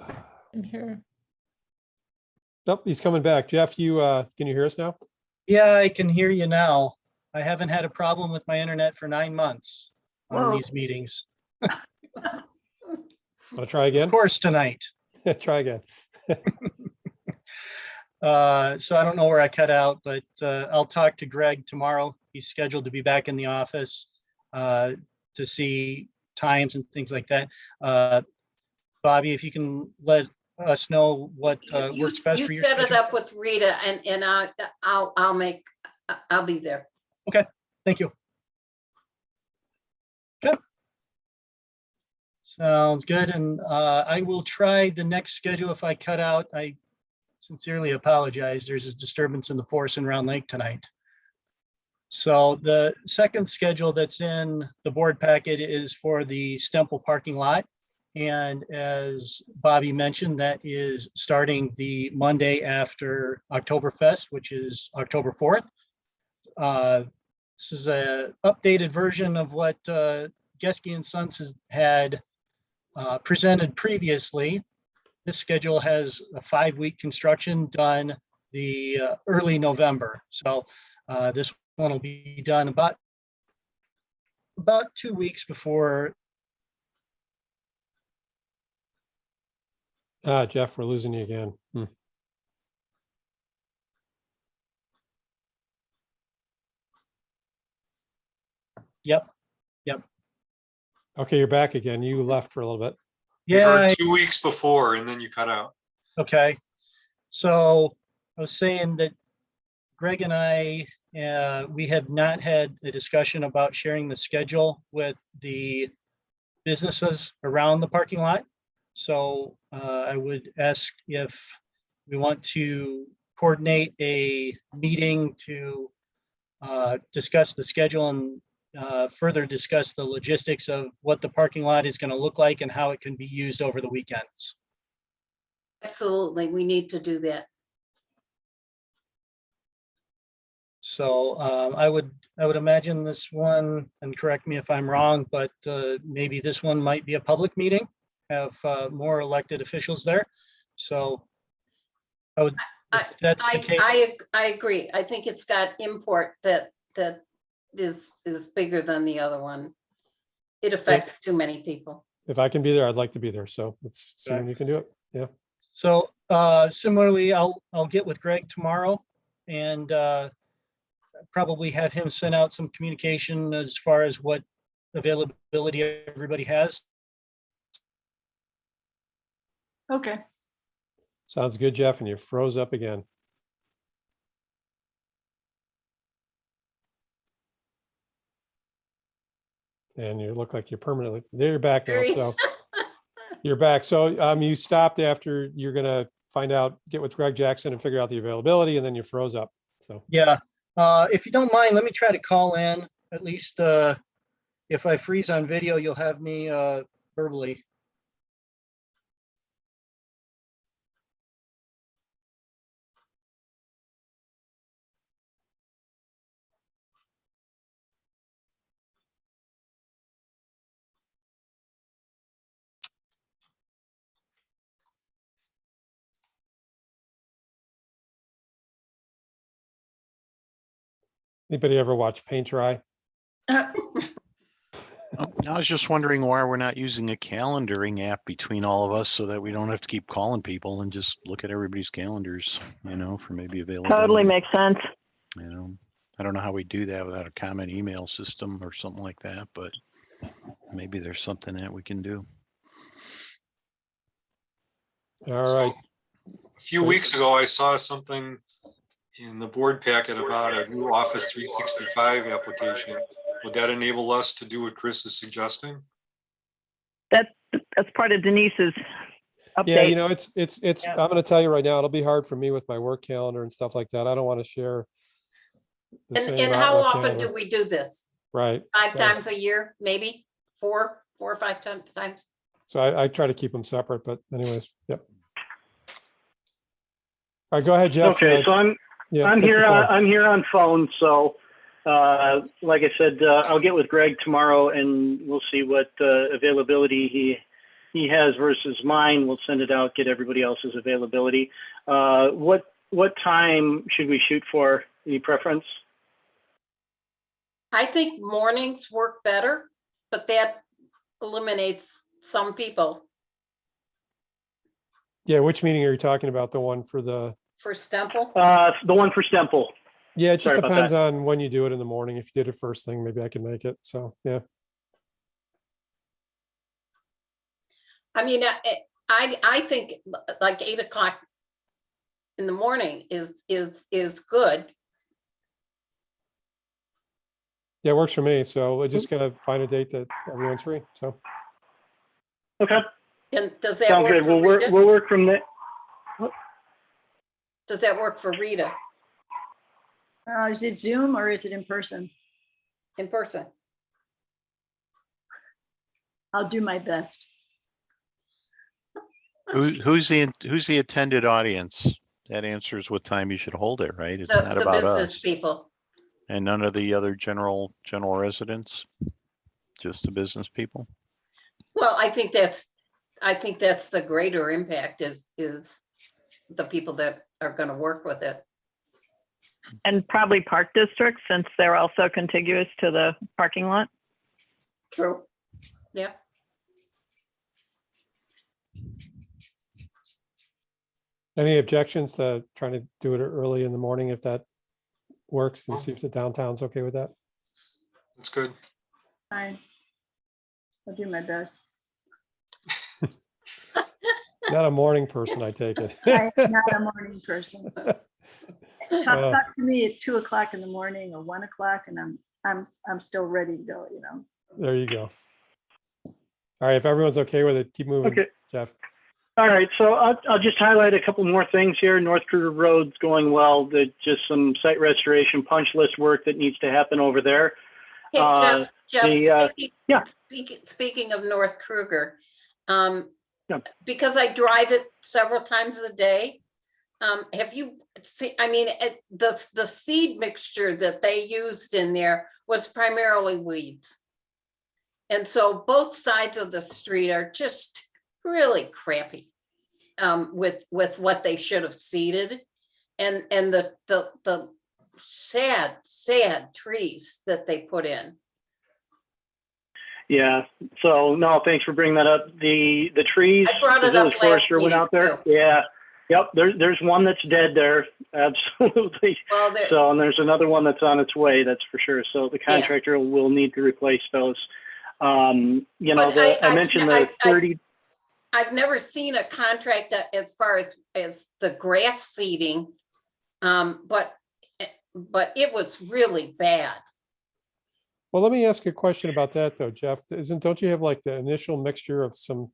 [SPEAKER 9] I'm here.
[SPEAKER 1] Nope, he's coming back. Jeff, can you hear us now?
[SPEAKER 12] Yeah, I can hear you now. I haven't had a problem with my internet for 9 months on
[SPEAKER 6] Whoa.
[SPEAKER 12] these meetings.
[SPEAKER 1] Want to try again?
[SPEAKER 12] Of course, tonight.
[SPEAKER 1] Try again.
[SPEAKER 12] So I don't know where I cut out, but I'll talk to Greg tomorrow. He's scheduled to be back in the office to see times and things like that. Bobby, if you can let us know what works best for your
[SPEAKER 5] set it
[SPEAKER 12] schedule.
[SPEAKER 5] up with Rita and I'll be there.
[SPEAKER 12] Okay, thank you. Okay. Sounds good. And I will try the next schedule. If I cut out, I sincerely apologize. There's a disturbance in the forest in Round Lake tonight. So the second schedule that's in the board packet is for the Stemple Parking Lot. And as Bobby mentioned, that is starting the Monday after Oktoberfest, which is October 4th. This is an updated version of what Geske and Sons has had presented previously. This schedule has a 5-week construction done the early November. So this one will be done about 2 weeks before.
[SPEAKER 1] Jeff, we're losing you again.
[SPEAKER 12] Yep.
[SPEAKER 1] Okay, you're back again. You left for a little bit.
[SPEAKER 7] We
[SPEAKER 12] Yeah.
[SPEAKER 7] heard 2 weeks before and then you cut out.
[SPEAKER 12] Okay. So I was saying that Greg and I, we have not had a discussion about sharing the schedule with the businesses around the parking lot. So I would ask if we want to coordinate a meeting to discuss the schedule and further discuss the logistics of what the parking lot is going to look like and how it can be used over the weekends.
[SPEAKER 5] Absolutely, we need to do that.
[SPEAKER 12] So I would imagine this one, and correct me if I'm wrong, but maybe this one might be a public meeting, have more elected officials there. So I would, if that's the case.
[SPEAKER 5] I agree. I think it's got import that is bigger than the other one. It affects too many people.
[SPEAKER 1] If I can be there, I'd like to be there. So let's see when you can do it. Yeah.
[SPEAKER 12] So similarly, I'll get with Greg tomorrow and probably have him send out some communication as far as what availability everybody has.
[SPEAKER 6] Okay.
[SPEAKER 1] Sounds good, Jeff. And you froze up again. And you look like you're permanently, there you're back now. So You're back. So you stopped after you're gonna find out, get with Greg Jackson and figure out the availability, and then you froze up. So
[SPEAKER 12] Yeah, if you don't mind, let me try to call in. At least if I freeze on video, you'll have me verbally.
[SPEAKER 1] anybody ever watch paint dry?
[SPEAKER 3] I was just wondering why we're not using a calendaring app between all of us so that we don't have to keep calling people and just look at everybody's calendars, for maybe availability.
[SPEAKER 4] Totally makes sense.
[SPEAKER 3] I don't know how we do that without a common email system or something like that, but maybe there's something that we can do.
[SPEAKER 1] All right.
[SPEAKER 7] A few weeks ago, I saw something in the board packet about a new Office 365 application. Would that enable us to do what Chris is suggesting?
[SPEAKER 4] That's part of Denise's
[SPEAKER 1] Yeah,
[SPEAKER 4] update.
[SPEAKER 1] it's.
[SPEAKER 4] Yeah.
[SPEAKER 1] I'm going to tell you right now, it'll be hard for me with my work calendar and stuff like that. I don't want to share. the same
[SPEAKER 5] And how
[SPEAKER 1] Outlook
[SPEAKER 5] often
[SPEAKER 1] calendar.
[SPEAKER 5] do we do this?
[SPEAKER 1] Right.
[SPEAKER 5] 5
[SPEAKER 1] so-
[SPEAKER 5] times a year, maybe? 4 or 5 times?
[SPEAKER 1] So I try to keep them separate, but anyways, yep. All right, go ahead, Jeff.
[SPEAKER 12] Okay, so I'm
[SPEAKER 1] take the
[SPEAKER 12] here.
[SPEAKER 1] floor.
[SPEAKER 12] I'm here on phone. So, like I said, I'll get with Greg tomorrow, and we'll see what availability he has versus mine. We'll send it out, get everybody else's availability. What time should we shoot for? Any preference?
[SPEAKER 5] I think mornings work better, but that eliminates some people
[SPEAKER 1] Yeah, which meeting are you talking about? The one for the,
[SPEAKER 5] for Stemple.
[SPEAKER 12] The one for Stemple.
[SPEAKER 1] yeah, it just
[SPEAKER 12] Sorry about
[SPEAKER 1] depends
[SPEAKER 12] that.
[SPEAKER 1] on when you do it in the morning. If you did it first thing, maybe I can make it. So, yeah.
[SPEAKER 5] I mean, I think like 8 o'clock in the morning is good.
[SPEAKER 1] Yeah, it works for me. So I just gotta find a date that everyone's free. So,
[SPEAKER 12] Okay,
[SPEAKER 5] And does that
[SPEAKER 12] sounds
[SPEAKER 5] work
[SPEAKER 12] good.
[SPEAKER 5] for Rita?
[SPEAKER 12] We'll work from there.
[SPEAKER 5] Does that work for Rita
[SPEAKER 6] Is it Zoom or is it in person?
[SPEAKER 5] in person?
[SPEAKER 6] I'll do my best.
[SPEAKER 3] Who's the attended audience? That answers what time you should hold it, right? It's not
[SPEAKER 5] The
[SPEAKER 3] about
[SPEAKER 5] business
[SPEAKER 3] us.
[SPEAKER 5] people.
[SPEAKER 3] And none of the other general residents, just the business people.
[SPEAKER 5] Well, I think that's the greater impact is the people that are going to work with it.
[SPEAKER 4] And probably park districts, since they're also contiguous to the parking lot.
[SPEAKER 5] True. Yeah.
[SPEAKER 1] any objections to trying to do it early in the morning if that works, and see if the downtown's okay with that?
[SPEAKER 7] That's good.
[SPEAKER 6] Fine. I'll do my best.
[SPEAKER 1] Not a morning person, I take it.
[SPEAKER 6] I'm not a morning person. Talk to me at 2 o'clock in the morning or 1 o'clock, and I'm still ready to go.
[SPEAKER 1] There you go. All right, if everyone's okay with it, keep moving,
[SPEAKER 12] Okay.
[SPEAKER 1] Jeff.
[SPEAKER 12] All right, so I'll just highlight a couple more things here. North Kruger Road's going well. There's just some site restoration punch list work that needs to happen over there.
[SPEAKER 5] Hey, Jeff,
[SPEAKER 12] yeah.
[SPEAKER 5] Speaking of North Kruger,
[SPEAKER 12] Yeah.
[SPEAKER 5] because I drive it several times a day, have you seen, I mean, the seed mixture that they used in there was primarily weeds. And so both sides of the street are just really crappy with what they should have seeded. And the sad trees that they put in.
[SPEAKER 12] Yeah, so no, thanks for bringing that up. The trees,
[SPEAKER 5] I brought
[SPEAKER 12] the
[SPEAKER 5] it up
[SPEAKER 12] village
[SPEAKER 5] last
[SPEAKER 12] forester went
[SPEAKER 5] meeting,
[SPEAKER 12] out there.
[SPEAKER 5] too.
[SPEAKER 12] Yeah, yep, there's one that's dead there, absolutely.
[SPEAKER 5] Well,
[SPEAKER 12] So, and there's another one that's on its way, that's for sure. So the contractor will need to replace those. You know,
[SPEAKER 5] But
[SPEAKER 12] I mentioned the 30.
[SPEAKER 5] I've never seen a contract that as far as the grass seeding, but it was really bad.
[SPEAKER 1] Well, let me ask you a question about that though, Jeff. Don't you have like the initial mixture of some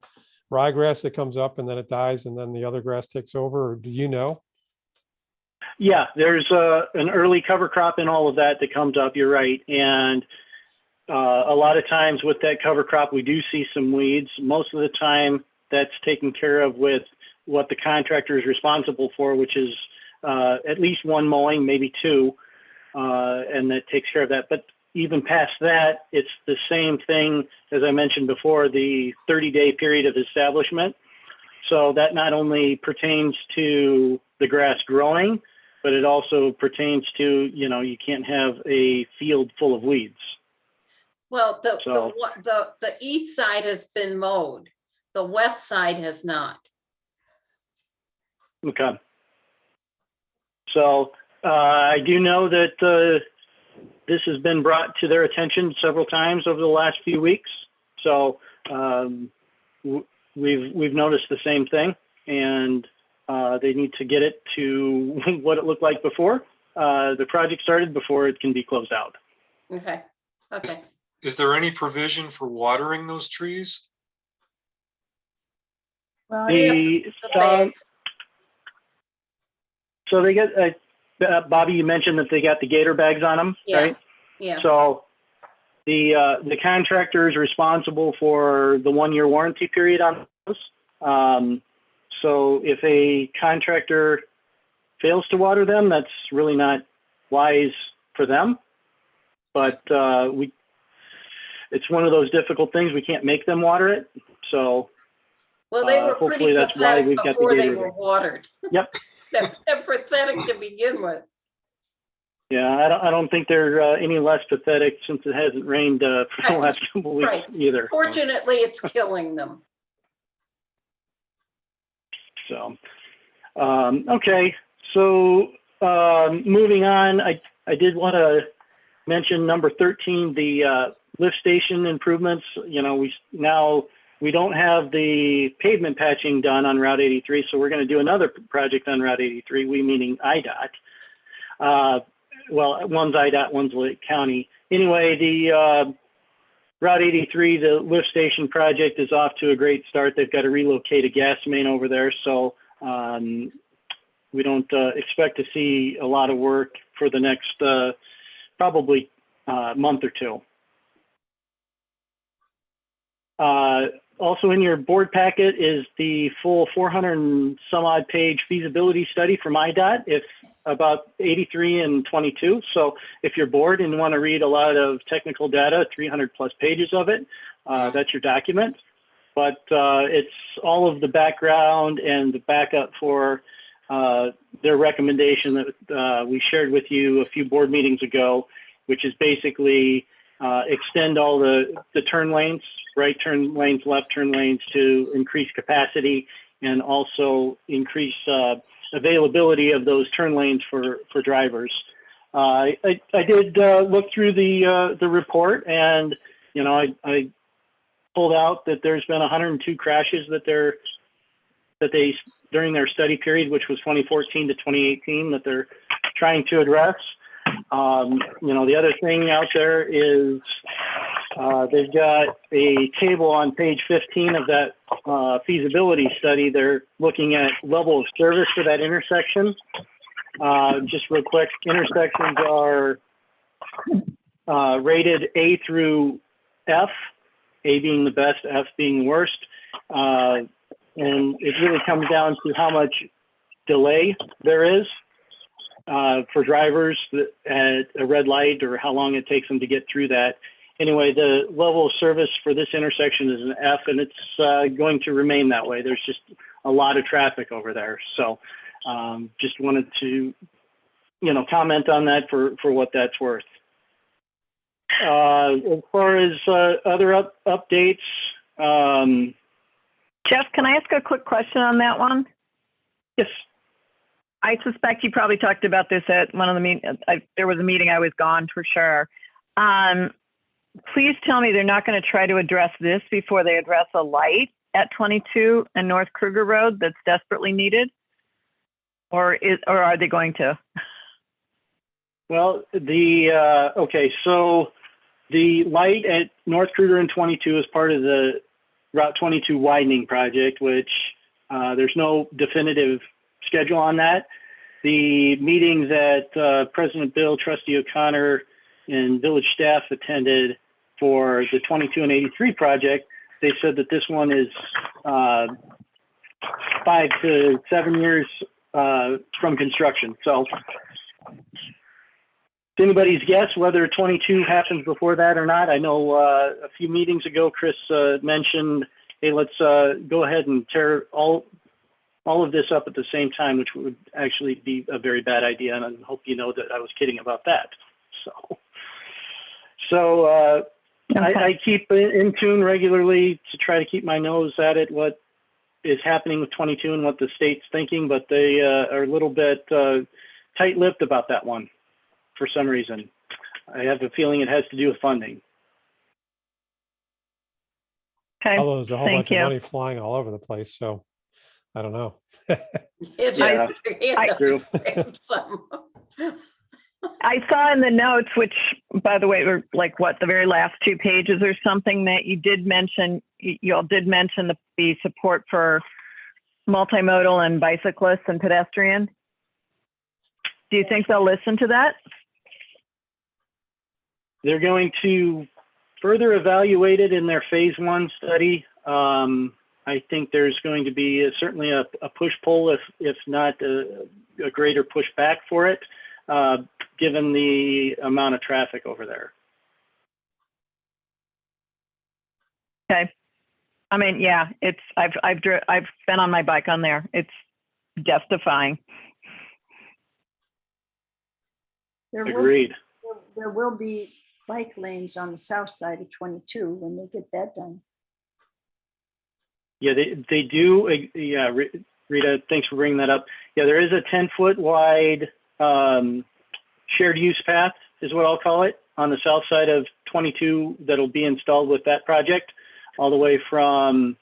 [SPEAKER 1] ryegrass that comes up and then it dies and then the other grass takes over? Or do you know?
[SPEAKER 13] Yeah, there's an early cover crop and all of that that comes up. You're right. And a lot of times with that cover crop, we do see some weeds. Most of the time that's taken care of with what the contractor is responsible for, which is at least one mowing, maybe two, and that takes care of that. But even past that, it's the same thing, as I mentioned before, the 30-day period of establishment. So that not only pertains to the grass growing, but it also pertains to, you can't have a field full of weeds.
[SPEAKER 5] Well,
[SPEAKER 13] So-
[SPEAKER 5] the east side has been mowed. The west side has not.
[SPEAKER 13] Okay. So I do know that this has been brought to their attention several times over the last few weeks. So we've noticed the same thing, and they need to get it to what it looked like before the project started, before it can be closed out.
[SPEAKER 5] Okay, okay.
[SPEAKER 7] Is there any provision for watering those trees?
[SPEAKER 6] Well,
[SPEAKER 13] The,
[SPEAKER 5] bag.
[SPEAKER 13] so they get, Bobby, you mentioned that they got the gator bags on them,
[SPEAKER 5] Yeah.
[SPEAKER 13] right?
[SPEAKER 5] Yeah,
[SPEAKER 13] So the contractor is responsible for the 1-year warranty period on those. So if a contractor fails to water them, that's really not wise for them. But it's one of those difficult things. We can't make them water it. So
[SPEAKER 5] well, they were
[SPEAKER 13] hopefully
[SPEAKER 5] pretty
[SPEAKER 13] that's why
[SPEAKER 5] pathetic
[SPEAKER 13] we've got the
[SPEAKER 5] before they
[SPEAKER 13] gator
[SPEAKER 5] were
[SPEAKER 13] bag.
[SPEAKER 5] watered.
[SPEAKER 13] Yep.
[SPEAKER 5] They're pathetic to begin with.
[SPEAKER 13] Yeah, I don't think they're any less pathetic since it hasn't rained for the last couple weeks
[SPEAKER 5] Right.
[SPEAKER 13] either.
[SPEAKER 5] Fortunately, it's killing them.
[SPEAKER 13] So, okay. So moving on, I did want to mention number 13, the lift station improvements. We don't have the pavement patching done on Route 83, so we're going to do another project on Route 83, we meaning IDOT. Well, one's IDOT, one's Lake County. Anyway, the Route 83, the lift station project is off to a great start. They've got to relocate a gas main over there, so we don't expect to see a lot of work for the next probably month or two. Also in your board packet is the full 400 and some odd page feasibility study from IDOT, if about 83 and 22. So if you're bored and want to read a lot of technical data, 300 plus pages of it, that's your document. But it's all of the background and the backup for their recommendation that we shared with you a few board meetings ago, which is basically extend all the turn lanes, right turn lanes, left turn lanes, to increase capacity and also increase availability of those turn lanes for drivers. I did look through the report, and I pulled out that there's been 102 crashes that they during their study period, which was 2014 to 2018, that they're trying to address. The other thing out there is they've got a table on page 15 of that feasibility study. They're looking at level of service for that intersection. Just real quick, intersections are rated A through F, A being the best, F being the worst. And it really comes down to how much delay there is for drivers at a red light, or how long it takes them to get through that. Anyway, the level of service for this intersection is an F, and it's going to remain that way. There's just a lot of traffic over there. So just wanted to, comment on that for what that's worth. As far as other updates,
[SPEAKER 4] Jeff, can I ask a quick question on that one?
[SPEAKER 13] yes.
[SPEAKER 4] I suspect you probably talked about this at one of the meetings. There was a meeting I was gone for sure. Please tell me they're not going to try to address this before they address a light at 22 and North Kruger Road that's desperately needed, or are they going to?
[SPEAKER 13] Well, okay, so the light at North Kruger and 22 is part of the Route 22 widening project, which there's no definitive schedule on that. The meetings that President Bill, Trustee O'Connor, and village staff attended for the 22 and 83 project, they said that this one is 5 to 7 years from construction. So it's anybody's guess whether 22 happens before that or not. I know a few meetings ago, Chris mentioned, hey, let's go ahead and tear all of this up at the same time, which would actually be a very bad idea. And I hope you know that I was kidding about that. So I keep in tune regularly to try to keep my nose at it, what is happening with 22 and what the state's thinking, but they are a little bit tight-lipped about that one for some reason. I have a feeling it has to do with funding.
[SPEAKER 4] Okay,
[SPEAKER 1] Although there's a whole
[SPEAKER 4] thank
[SPEAKER 1] bunch
[SPEAKER 4] you.
[SPEAKER 1] of money flying all over the place, so I don't know.
[SPEAKER 13] Yeah, true.
[SPEAKER 4] I saw in the notes, which by the way, were like what, the very last 2 pages or something, that you did mention, you all did mention the support for multimodal and bicyclists and pedestrians. Do you think they'll listen to that?
[SPEAKER 13] They're going to further evaluate it in their phase 1 study. I think there's going to be certainly a push-pull, if not a greater pushback for it, given the amount of traffic over there.
[SPEAKER 4] Okay. I mean, yeah, it's, I've been on my bike on there. It's death-defying.
[SPEAKER 13] Agreed.
[SPEAKER 6] There will be bike lanes on the south side of 22 when they get that done.
[SPEAKER 13] Yeah, they do. Yeah, Rita, thanks for bringing that up. Yeah, there is a 10-foot wide shared use path, is what I'll call it, on the south side of 22 that'll be installed with that project, all the way from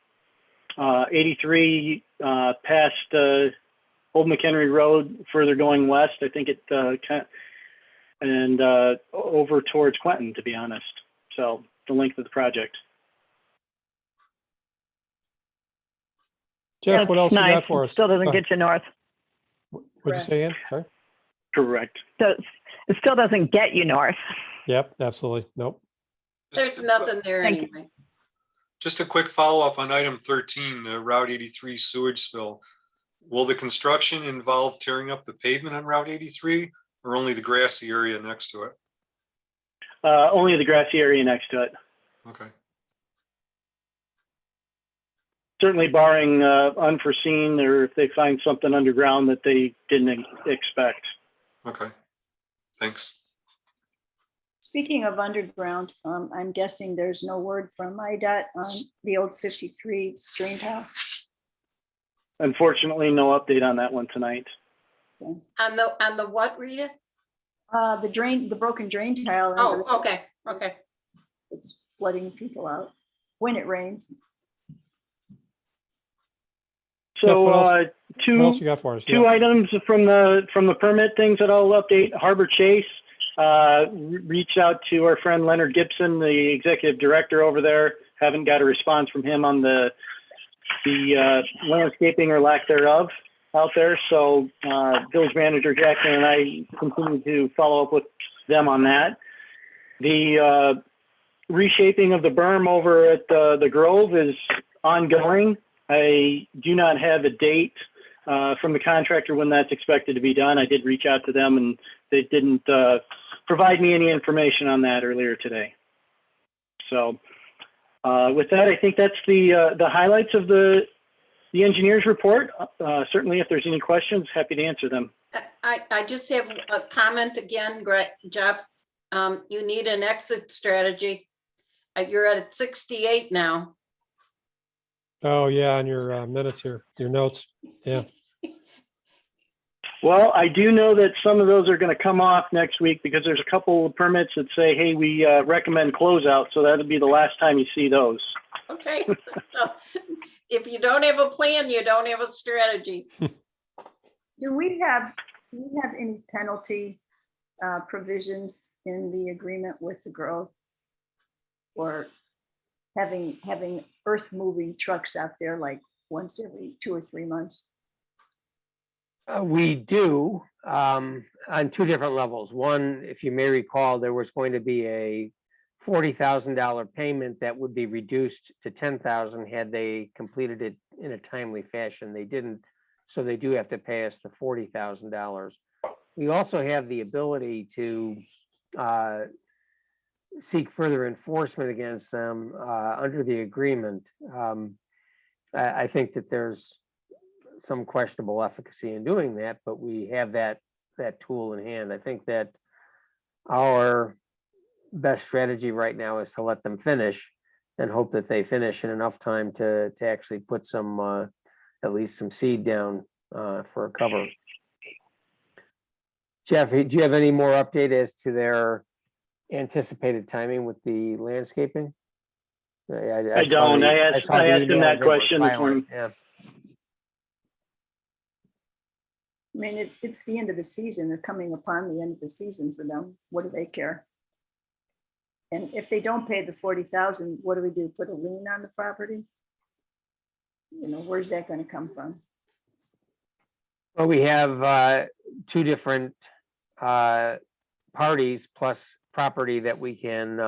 [SPEAKER 13] 83 past Old McHenry Road, further going west. I think it and over towards Quentin, to be honest. So the length of the project.
[SPEAKER 1] Jeff, what else
[SPEAKER 4] That's
[SPEAKER 1] you
[SPEAKER 4] nice.
[SPEAKER 1] got for
[SPEAKER 4] It
[SPEAKER 1] us?
[SPEAKER 4] still doesn't
[SPEAKER 1] Go ahead.
[SPEAKER 4] get you north.
[SPEAKER 1] What'd you say, Ann? Sorry.
[SPEAKER 13] Correct.
[SPEAKER 4] So it still doesn't get you north.
[SPEAKER 1] Yep, absolutely. Nope.
[SPEAKER 5] There's nothing there
[SPEAKER 4] Thank you.
[SPEAKER 5] anyway.
[SPEAKER 7] Just a quick follow-up on item 13, the Route 83 sewage spill. Will the construction involve tearing up the pavement on Route 83 or only the grassy area next to it?
[SPEAKER 13] Only the grassy area next to it.
[SPEAKER 7] Okay.
[SPEAKER 13] Certainly barring unforeseen, or if they find something underground that they didn't expect.
[SPEAKER 7] Okay. Thanks.
[SPEAKER 6] Speaking of underground, I'm guessing there's no word from IDOT on the old 53 drain tile.
[SPEAKER 13] Unfortunately, no update on that one tonight.
[SPEAKER 5] On the what, Rita?
[SPEAKER 6] The broken drain tile.
[SPEAKER 5] Oh, okay, okay.
[SPEAKER 6] It's flooding people out when it rains.
[SPEAKER 1] Jeff,
[SPEAKER 13] So
[SPEAKER 1] what else
[SPEAKER 13] two
[SPEAKER 1] you got for us?
[SPEAKER 13] two
[SPEAKER 1] Yeah.
[SPEAKER 13] items from the permit things that I'll update. Harbor Chase reached out to our friend Leonard Gibson, the executive director over there. Haven't got a response from him on the landscaping or lack thereof out there. So village manager Jackson and I continue to follow up with them on that. The reshaping of the berm over at the Grove is ongoing. I do not have a date from the contractor when that's expected to be done. I did reach out to them and they didn't provide me any information on that earlier today. So with that, I think that's the highlights of the engineer's report. Certainly, if there's any questions, happy to answer them.
[SPEAKER 5] I just have a comment again, Jeff. You need an exit strategy. You're at 68 now.
[SPEAKER 1] Oh, yeah, on your minutes here, your notes. Yeah.
[SPEAKER 13] Well, I do know that some of those are going to come off next week because there's a couple of permits that say, hey, we recommend closeout. So that'll be the last time you see those.
[SPEAKER 5] Okay. So, if you don't have a plan, you don't have a strategy.
[SPEAKER 6] Do we have any penalty provisions in the agreement with the Grove? Or having earth moving trucks out there like once every 2 or 3 months?
[SPEAKER 10] We do, on two different levels. One, if you may recall, there was going to be a $40,000 payment that would be reduced to 10,000 had they completed it in a timely fashion. They didn't, so they do have to pay us the $40,000. We also have the ability to seek further enforcement against them under the agreement. I think that there's some questionable efficacy in doing that, but we have that tool in hand. I think that our best strategy right now is to let them finish and hope that they finish in enough time to actually put some at least some seed down for a cover. Jeff, do you have any more update as to their anticipated timing with the landscaping?
[SPEAKER 13] I don't. I asked him that question this morning.
[SPEAKER 10] Yeah.
[SPEAKER 6] I mean, it's the end of the season. They're coming upon the end of the season for them. What do they care? And if they don't pay the 40,000, what do we do? Put a lien on the property? You know, where's that going to come from?
[SPEAKER 10] Well, we have two different parties plus property that we can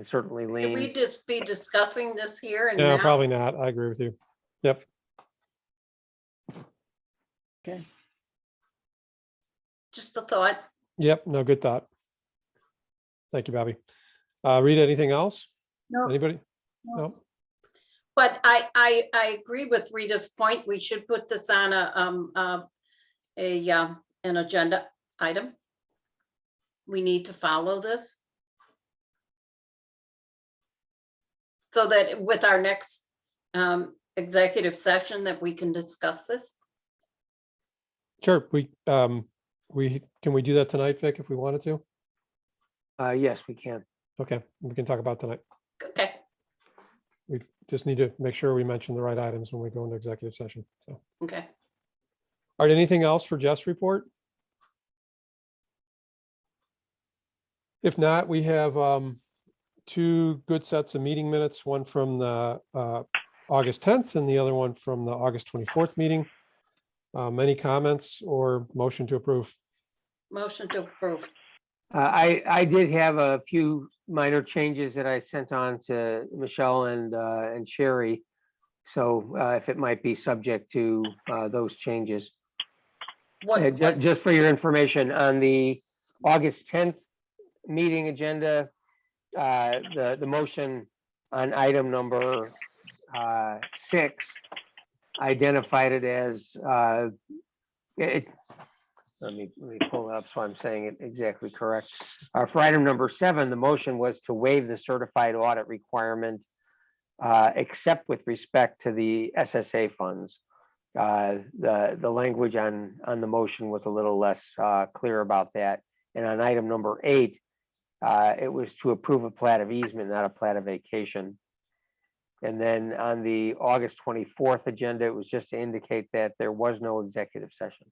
[SPEAKER 10] certainly
[SPEAKER 5] Should
[SPEAKER 10] lien.
[SPEAKER 5] we just be discussing this here and
[SPEAKER 1] No,
[SPEAKER 5] now?
[SPEAKER 1] probably not. I agree with you. Yep.
[SPEAKER 6] Okay.
[SPEAKER 5] Just a thought.
[SPEAKER 1] Yep. No, good thought. Thank you, Bobby. Rita, anything else?
[SPEAKER 6] No.
[SPEAKER 1] Anybody?
[SPEAKER 6] No.
[SPEAKER 1] No.
[SPEAKER 5] But I agree with Rita's point. We should put this on an agenda item. We need to follow this. So that with our next executive session that we can discuss this.
[SPEAKER 1] Sure. Can we do that tonight, Vic, if we wanted to?
[SPEAKER 10] Yes, we can.
[SPEAKER 1] Okay, we can talk about tonight.
[SPEAKER 5] Okay.
[SPEAKER 1] We just need to make sure we mention the right items when we go into executive session. So,
[SPEAKER 5] Okay.
[SPEAKER 1] all right, anything else for Jeff's report? If not, we have two good sets of meeting minutes, one from the August 10th and the other one from the August 24th meeting. Any comments or motion to approve?
[SPEAKER 5] Motion to approve.
[SPEAKER 10] I did have a few minor changes that I sent on to Michelle and Sherry. So if it might be subject to those changes. Just for your information, on the August 10th meeting agenda, the motion on item number 6 identified it as let me pull it up so I'm saying it exactly correct. For item number 7, the motion was to waive the certified audit requirement except with respect to the SSA funds. The language on the motion was a little less clear about that. And on item number 8, it was to approve a plat of easement, not a plat of vacation. And then on the August 24th agenda, it was just to indicate that there was no executive session.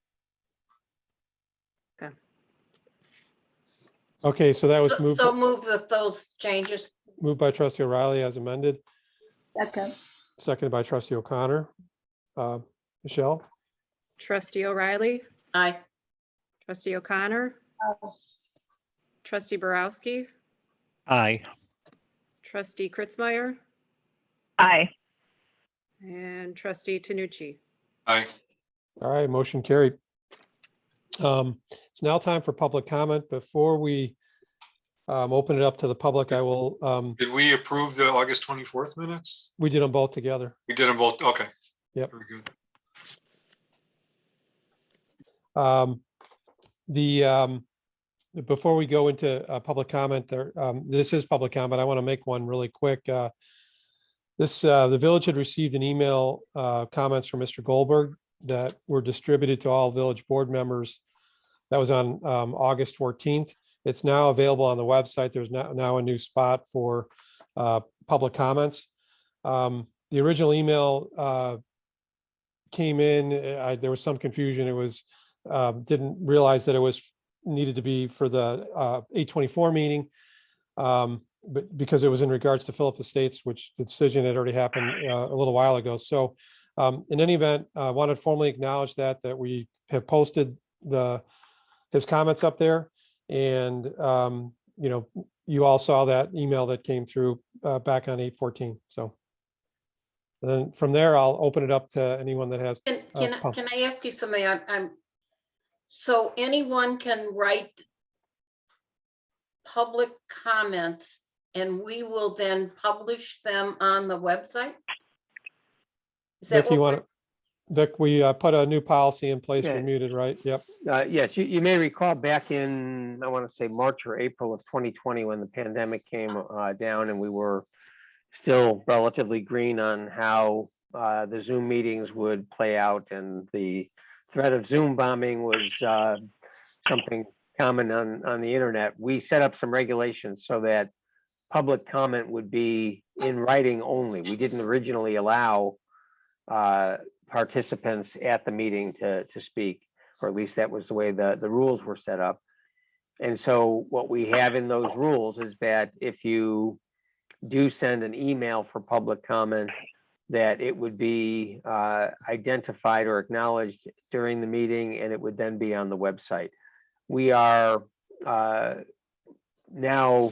[SPEAKER 1] Okay, so that was moved.
[SPEAKER 5] So move with those changes.
[SPEAKER 1] Moved by trustee O'Reilly as amended,
[SPEAKER 6] Okay.
[SPEAKER 1] seconded by trustee O'Connor. Michelle,
[SPEAKER 2] Trustee O'Reilly,
[SPEAKER 5] Aye.
[SPEAKER 2] trustee O'Connor, trustee Borowski,
[SPEAKER 3] Aye.
[SPEAKER 2] trustee Kritzmeyer,
[SPEAKER 4] Aye.
[SPEAKER 2] and trustee Tanucci.
[SPEAKER 7] Aye.
[SPEAKER 1] all right, motion carried. It's now time for public comment. Before we open it up to the public, I will,
[SPEAKER 7] Did we approve the August 24th minutes?
[SPEAKER 1] we did them both together.
[SPEAKER 7] We did them both. Okay.
[SPEAKER 1] Yep.
[SPEAKER 7] Very good.
[SPEAKER 1] Before we go into public comment there, this is public comment. I want to make one really quick. The village had received an email comments from Mr. Goldberg that were distributed to all village board members. That was on August 14th. It's now available on the website. There's now a new spot for public comments. The original email came in. There was some confusion. It was didn't realize that it was needed to be for the 8/24 meeting. but because it was in regards to Philip Estates, which the decision had already happened a little while ago. So in any event, I wanted to formally acknowledge that we have posted his comments up there. And, you know, you all saw that email that came through back on 8/14. So then from there, I'll open it up to anyone that has.
[SPEAKER 5] Can I ask you something? So anyone can write public comments and we will then publish them on the website? Is that
[SPEAKER 1] Vic, you
[SPEAKER 5] what
[SPEAKER 1] want to, Vic, we put a new policy in place.
[SPEAKER 10] Yeah.
[SPEAKER 1] You're muted, right? Yep.
[SPEAKER 10] Yes, you may recall back in, I want to say March or April of 2020, when the pandemic came down and we were still relatively green on how the Zoom meetings would play out, and the threat of Zoom bombing was something common on the internet. We set up some regulations so that public comment would be in writing only. We didn't originally allow participants at the meeting to speak, or at least that was the way the rules were set up. And so what we have in those rules is that if you do send an email for public comment, that it would be identified or acknowledged during the meeting, and it would then be on the website. We are now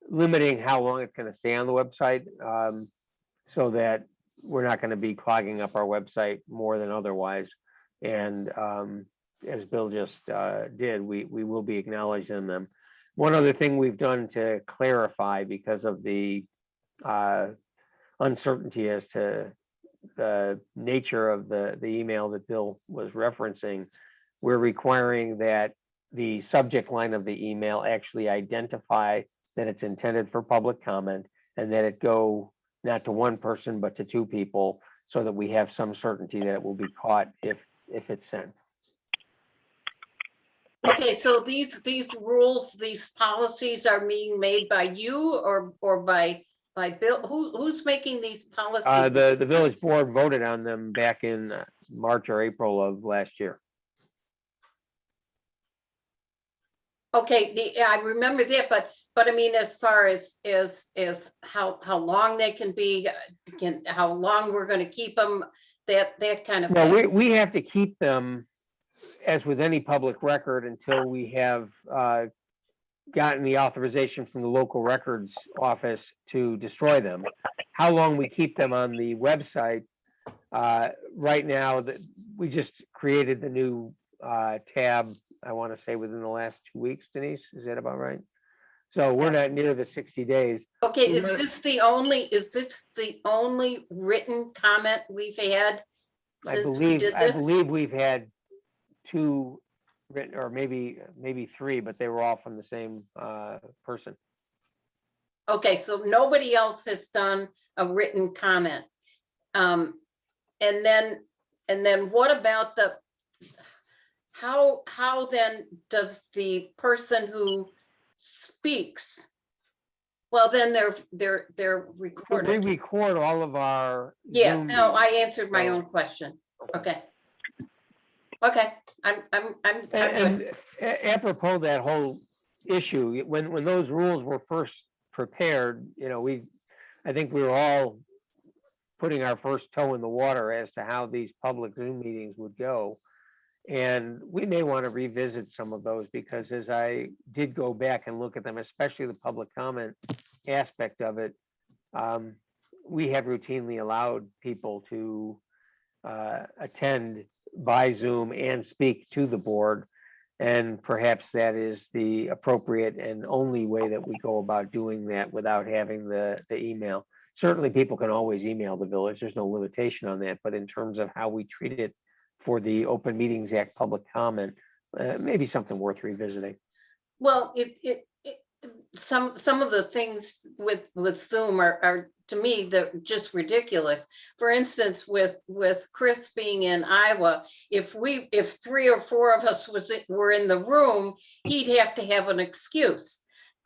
[SPEAKER 10] limiting how long it's going to stay on the website, so that we're not going to be clogging up our website more than otherwise. And as Bill just did, we will be acknowledging them. One other thing we've done to clarify, because of the uncertainty as to the nature of the email that Bill was referencing, we're requiring that the subject line of the email actually identify that it's intended for public comment, and that it go not to one person, but to two people, so that we have some certainty that it will be caught if it's sent.
[SPEAKER 5] Okay, so these rules, these policies are being made by you or by Bill? Who's making these policies?
[SPEAKER 10] The village board voted on them back in March or April of last year.
[SPEAKER 5] Okay, I remember that, but I mean, as far as how long they can be, how long we're going to keep them, that kind of
[SPEAKER 10] Well,
[SPEAKER 5] thing.
[SPEAKER 10] we have to keep them, as with any public record, until we have gotten the authorization from the local records office to destroy them. How long we keep them on the website, right now, that we just created the new tab, I want to say within the last 2 weeks, Denise, is that about right? So we're not near the 60 days.
[SPEAKER 5] Okay, is this the only written comment we've had?
[SPEAKER 10] I
[SPEAKER 5] since we did this?
[SPEAKER 10] believe we've had 2 written, or maybe 3, but they were all from the same person.
[SPEAKER 5] Okay, so nobody else has done a written comment. And then what about how then does the person who speaks, well, then they're recorded.
[SPEAKER 10] We record all of our.
[SPEAKER 5] Yeah,
[SPEAKER 10] Zoom
[SPEAKER 5] no, I
[SPEAKER 10] meetings,
[SPEAKER 5] answered my
[SPEAKER 10] so-
[SPEAKER 5] own question. Okay. Okay, I'm good.
[SPEAKER 10] And apropos that whole issue, when those rules were first prepared, you know, I think we were all putting our first toe in the water as to how these public Zoom meetings would go. And we may want to revisit some of those, because as I did go back and look at them, especially the public comment aspect of it, we have routinely allowed people to attend by Zoom and speak to the board. And perhaps that is the appropriate and only way that we go about doing that without having the email. Certainly people can always email the village. There's no limitation on that. But in terms of how we treat it for the Open Meetings Act public comment, maybe something worth revisiting.
[SPEAKER 5] Well, some of the things with Zoom are to me, they're just ridiculous. For instance, with Chris being in Iowa, if 3 or 4 of us were in the room, he'd have to have an excuse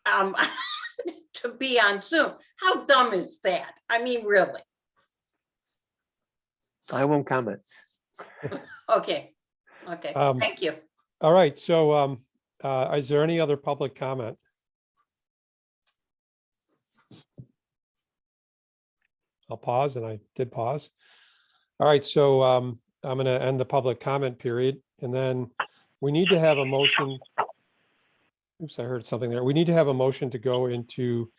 [SPEAKER 5] to be on Zoom. How dumb is that? I mean, really?
[SPEAKER 10] I won't comment.
[SPEAKER 5] Okay. Thank you.
[SPEAKER 1] All right. So is there any other public comment? I'll pause, and I did pause. All right, so I'm going to end the public comment period, and then we need to have a motion. Oops, I heard something there. We need to have a motion to go into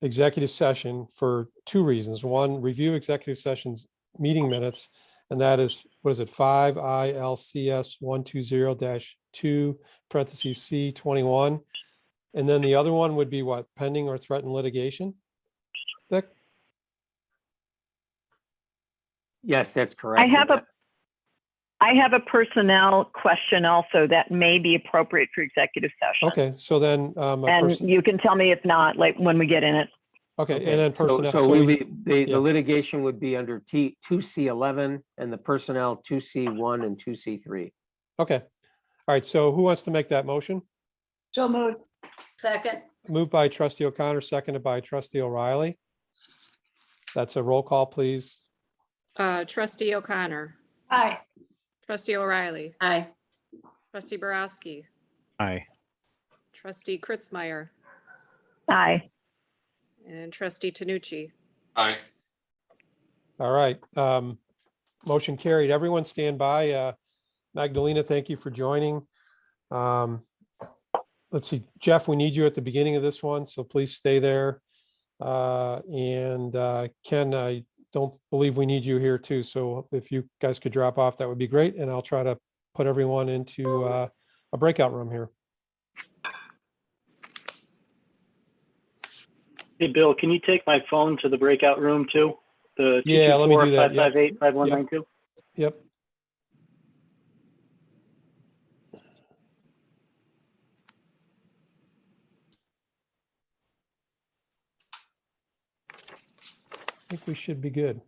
[SPEAKER 1] executive session for two reasons. One, review executive sessions meeting minutes, and that is, what is it, 5 ILCS 120-2 parentheses C 21. And then the other one would be what, pending or threatened litigation? Vic?
[SPEAKER 10] Yes, that's correct.
[SPEAKER 4] I have a personnel question also that may be appropriate for executive session.
[SPEAKER 1] Okay, so then,
[SPEAKER 4] And you can tell me if not, like when we get in it.
[SPEAKER 1] okay, and then personnel.
[SPEAKER 10] So the
[SPEAKER 1] yeah.
[SPEAKER 10] litigation would be under T 2C11 and the personnel 2C1 and 2C3.
[SPEAKER 1] Okay, all right, so who wants to make that motion?
[SPEAKER 6] So moved.
[SPEAKER 5] Second,
[SPEAKER 1] Moved by trustee O'Connor, seconded by trustee O'Reilly. That's a roll call, please.
[SPEAKER 2] Trustee O'Connor,
[SPEAKER 6] Aye.
[SPEAKER 2] trustee O'Reilly,
[SPEAKER 5] aye.
[SPEAKER 2] trustee Borowski,
[SPEAKER 3] Aye.
[SPEAKER 2] trustee Kritzmeyer,
[SPEAKER 4] Aye.
[SPEAKER 2] and trustee Tanucci.
[SPEAKER 7] Aye.
[SPEAKER 1] All right, motion carried. Everyone stand by. Magdalena, thank you for joining. Let's see, Jeff, we need you at the beginning of this one, so please stay there. And Ken, I don't believe we need you here too. So if you guys could drop off, that would be great. And I'll try to put everyone into a breakout room here.
[SPEAKER 13] Hey, Bill, can you take my phone to the breakout room too? The
[SPEAKER 1] Yeah, let me do that. Yep.
[SPEAKER 13] 224-558-5192?
[SPEAKER 1] Yep. I think we should be good.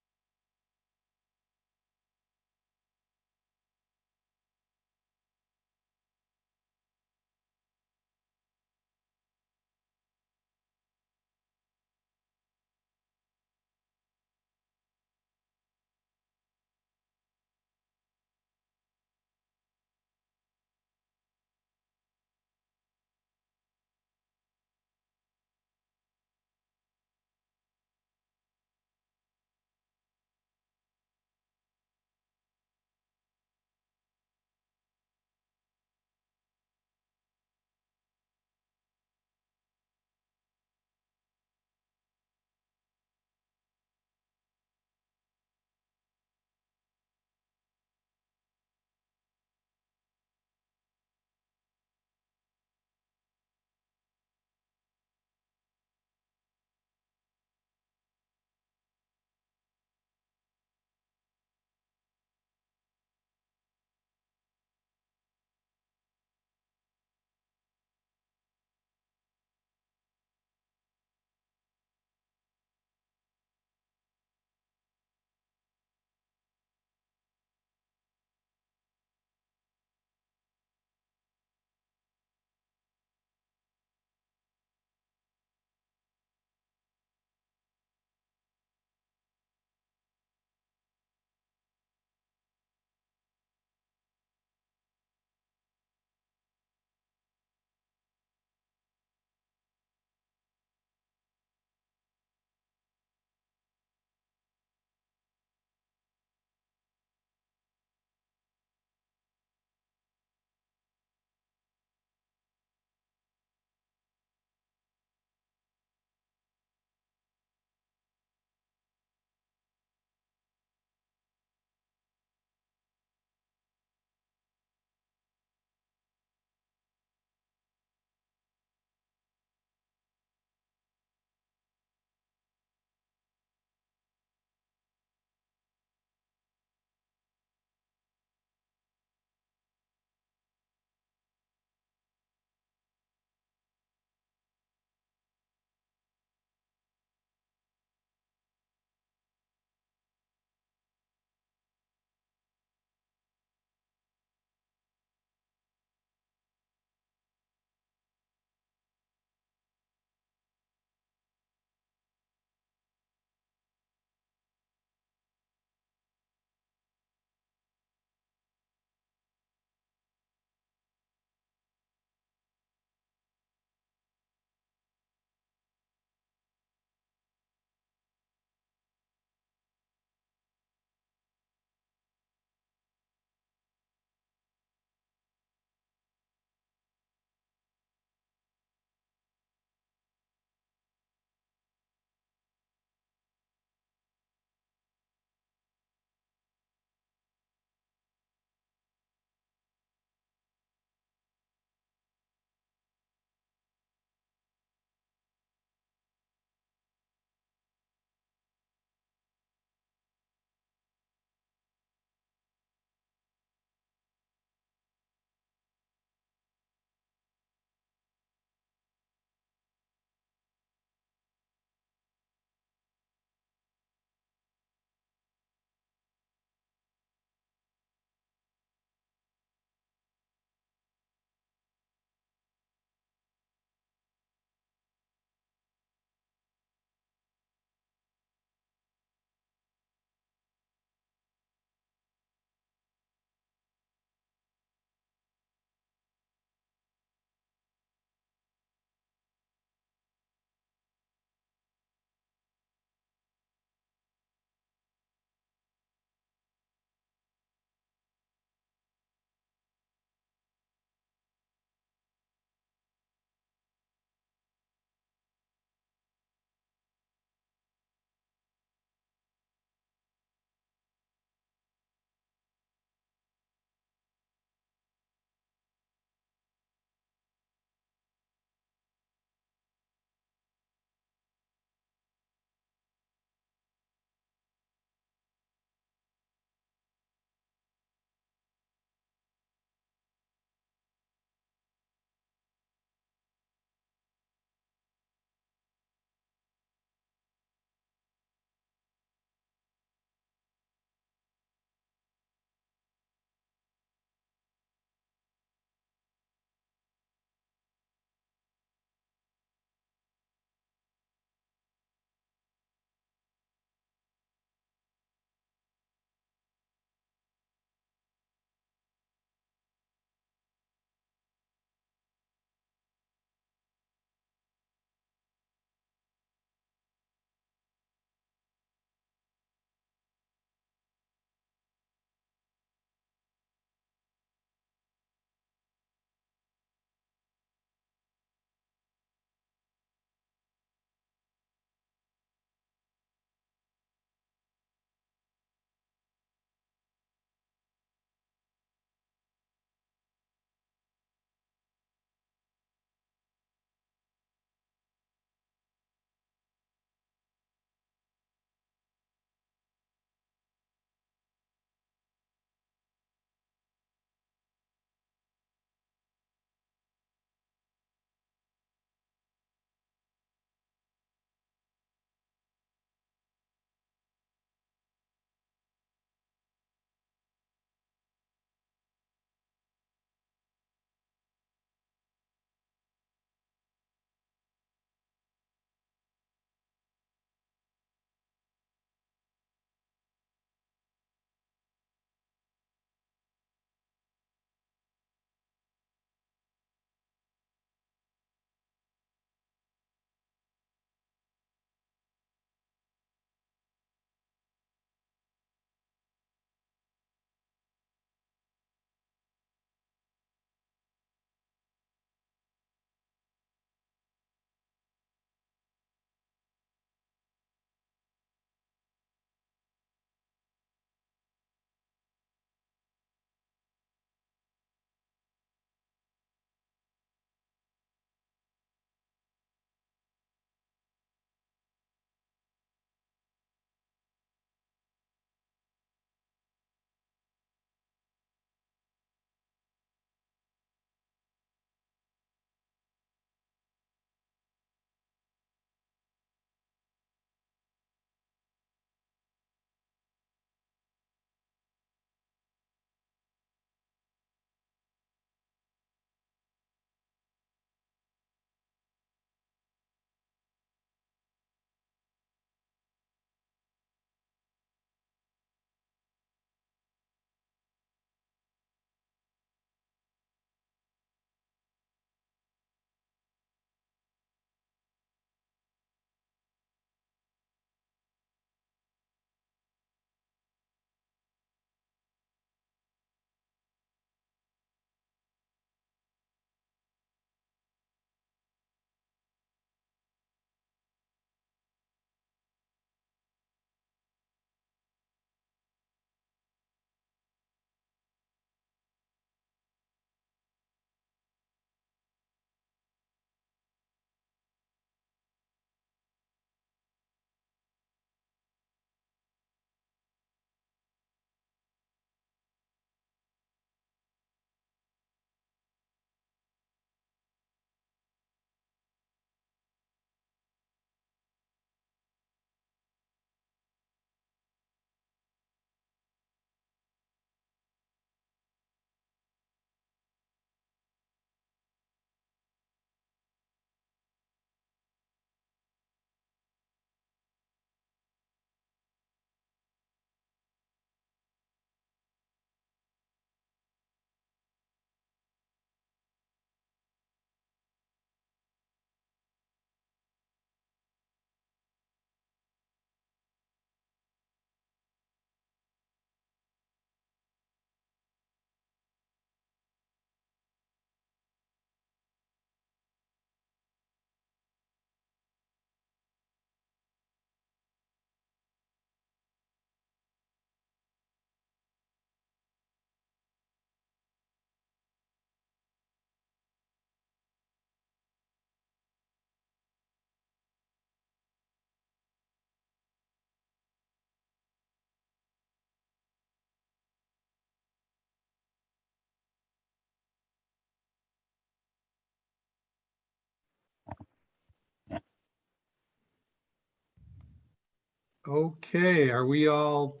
[SPEAKER 1] Okay, are we all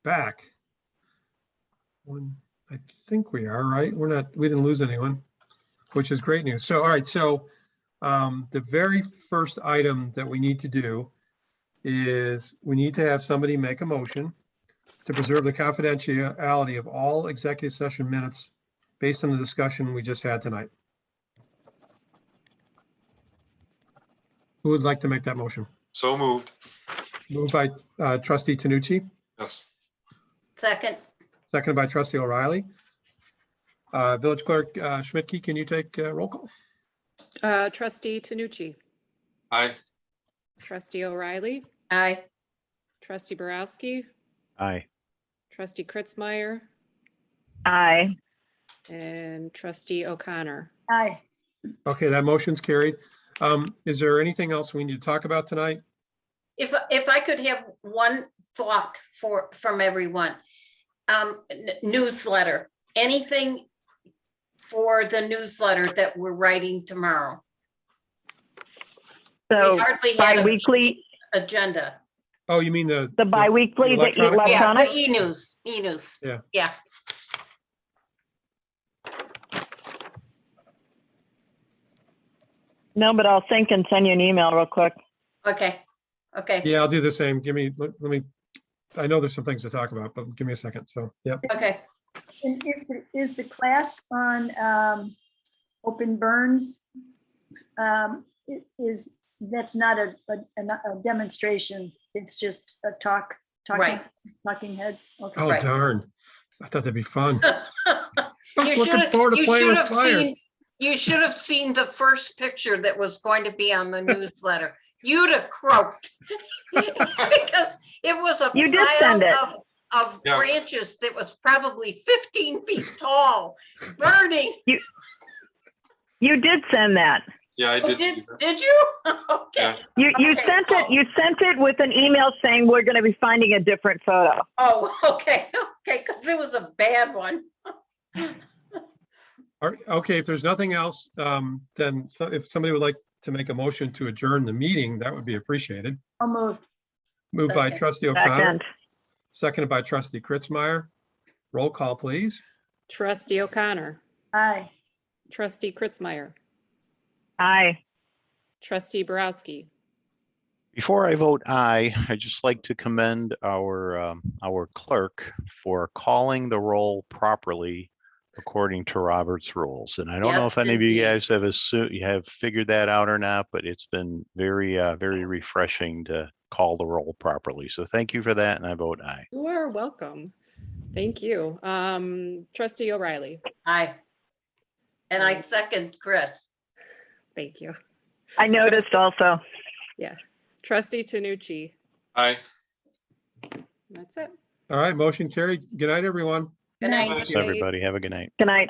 [SPEAKER 1] back? I think we are, right? We didn't lose anyone, which is great news. So, all right, so the very first item that we need to do is we need to have somebody make a motion to preserve the confidentiality of all executive session minutes based on the discussion we just had tonight. Who would like to make that motion?
[SPEAKER 7] So moved.
[SPEAKER 1] Moved by trustee Tanucci,
[SPEAKER 7] Yes.
[SPEAKER 5] Second,
[SPEAKER 1] seconded by trustee O'Reilly. Village clerk Schmidtke, can you take roll call?
[SPEAKER 2] Trustee Tanucci,
[SPEAKER 7] Aye.
[SPEAKER 2] trustee O'Reilly,
[SPEAKER 5] aye.
[SPEAKER 2] trustee Borowski,
[SPEAKER 3] Aye.
[SPEAKER 2] trustee Kritzmeyer,
[SPEAKER 4] Aye.
[SPEAKER 2] and trustee O'Connor.
[SPEAKER 6] Aye.
[SPEAKER 1] Okay, that motion's carried. Is there anything else we need to talk about tonight?
[SPEAKER 5] If I could have one thought from everyone. Newsletter, anything for the newsletter that we're writing tomorrow?
[SPEAKER 4] So
[SPEAKER 5] We hardly had a
[SPEAKER 4] bi-weekly,
[SPEAKER 5] agenda.
[SPEAKER 1] Oh, you mean the
[SPEAKER 4] bi-weekly, the
[SPEAKER 1] electronic one?
[SPEAKER 5] Yeah, the
[SPEAKER 4] electronic?
[SPEAKER 5] e-news.
[SPEAKER 1] Yeah.
[SPEAKER 5] Yeah,
[SPEAKER 4] No, but I'll sync and send you an email real quick.
[SPEAKER 5] okay, okay,
[SPEAKER 1] Yeah, I'll do the same. Let me, I know there's some things to talk about, but give me a second. So, yep.
[SPEAKER 5] okay.
[SPEAKER 6] And is the class on open burns, that's not a demonstration, it's just a talking heads? Okay.
[SPEAKER 1] Oh,
[SPEAKER 5] Right.
[SPEAKER 1] darn. I thought that'd be fun. I was
[SPEAKER 5] You
[SPEAKER 1] looking
[SPEAKER 5] should
[SPEAKER 1] forward to playing with
[SPEAKER 5] have
[SPEAKER 1] fire.
[SPEAKER 5] seen, you should have seen the first picture that was going to be on the newsletter. You'd have croaked. Because it was a
[SPEAKER 4] You did send it.
[SPEAKER 5] pile of
[SPEAKER 7] Yeah.
[SPEAKER 5] branches that was probably 15 feet tall, burning.
[SPEAKER 4] You did send that.
[SPEAKER 7] Yeah, I
[SPEAKER 5] Oh,
[SPEAKER 7] did. see that.
[SPEAKER 5] did you?
[SPEAKER 7] Yeah.
[SPEAKER 5] Okay.
[SPEAKER 4] You
[SPEAKER 5] Okay.
[SPEAKER 4] sent it with an email saying we're going to be finding a different photo.
[SPEAKER 5] Oh, okay, okay, because it was a bad one.
[SPEAKER 1] Okay, if there's nothing else, then if somebody would like to make a motion to adjourn the meeting, that would be appreciated.
[SPEAKER 6] I'll move.
[SPEAKER 1] Moved by
[SPEAKER 5] Second.
[SPEAKER 1] trustee O'Connor,
[SPEAKER 4] Second.
[SPEAKER 1] seconded by trustee Kritzmeyer. Roll call, please.
[SPEAKER 2] Trustee O'Connor,
[SPEAKER 6] Aye.
[SPEAKER 2] trustee Kritzmeyer,
[SPEAKER 4] Aye.
[SPEAKER 2] trustee Borowski,
[SPEAKER 3] Before I vote aye, I'd just like to commend our clerk for calling the roll properly according to Robert's rules. And I don't know if
[SPEAKER 5] Yes,
[SPEAKER 3] any of you
[SPEAKER 5] indeed.
[SPEAKER 3] guys have figured that out or not, but it's been very, very refreshing to call the roll properly. So thank you for that, and I vote aye.
[SPEAKER 2] you are welcome. Thank you. Trustee O'Reilly,
[SPEAKER 5] Aye. And I second Chris.
[SPEAKER 2] thank you.
[SPEAKER 4] I noticed also.
[SPEAKER 2] Yeah. Trustee Tanucci,
[SPEAKER 7] Aye.
[SPEAKER 2] that's it.
[SPEAKER 1] All right, motion carried. Good night, everyone.
[SPEAKER 5] Good night.
[SPEAKER 7] Aye.
[SPEAKER 3] Everybody have a good night.
[SPEAKER 4] Good night.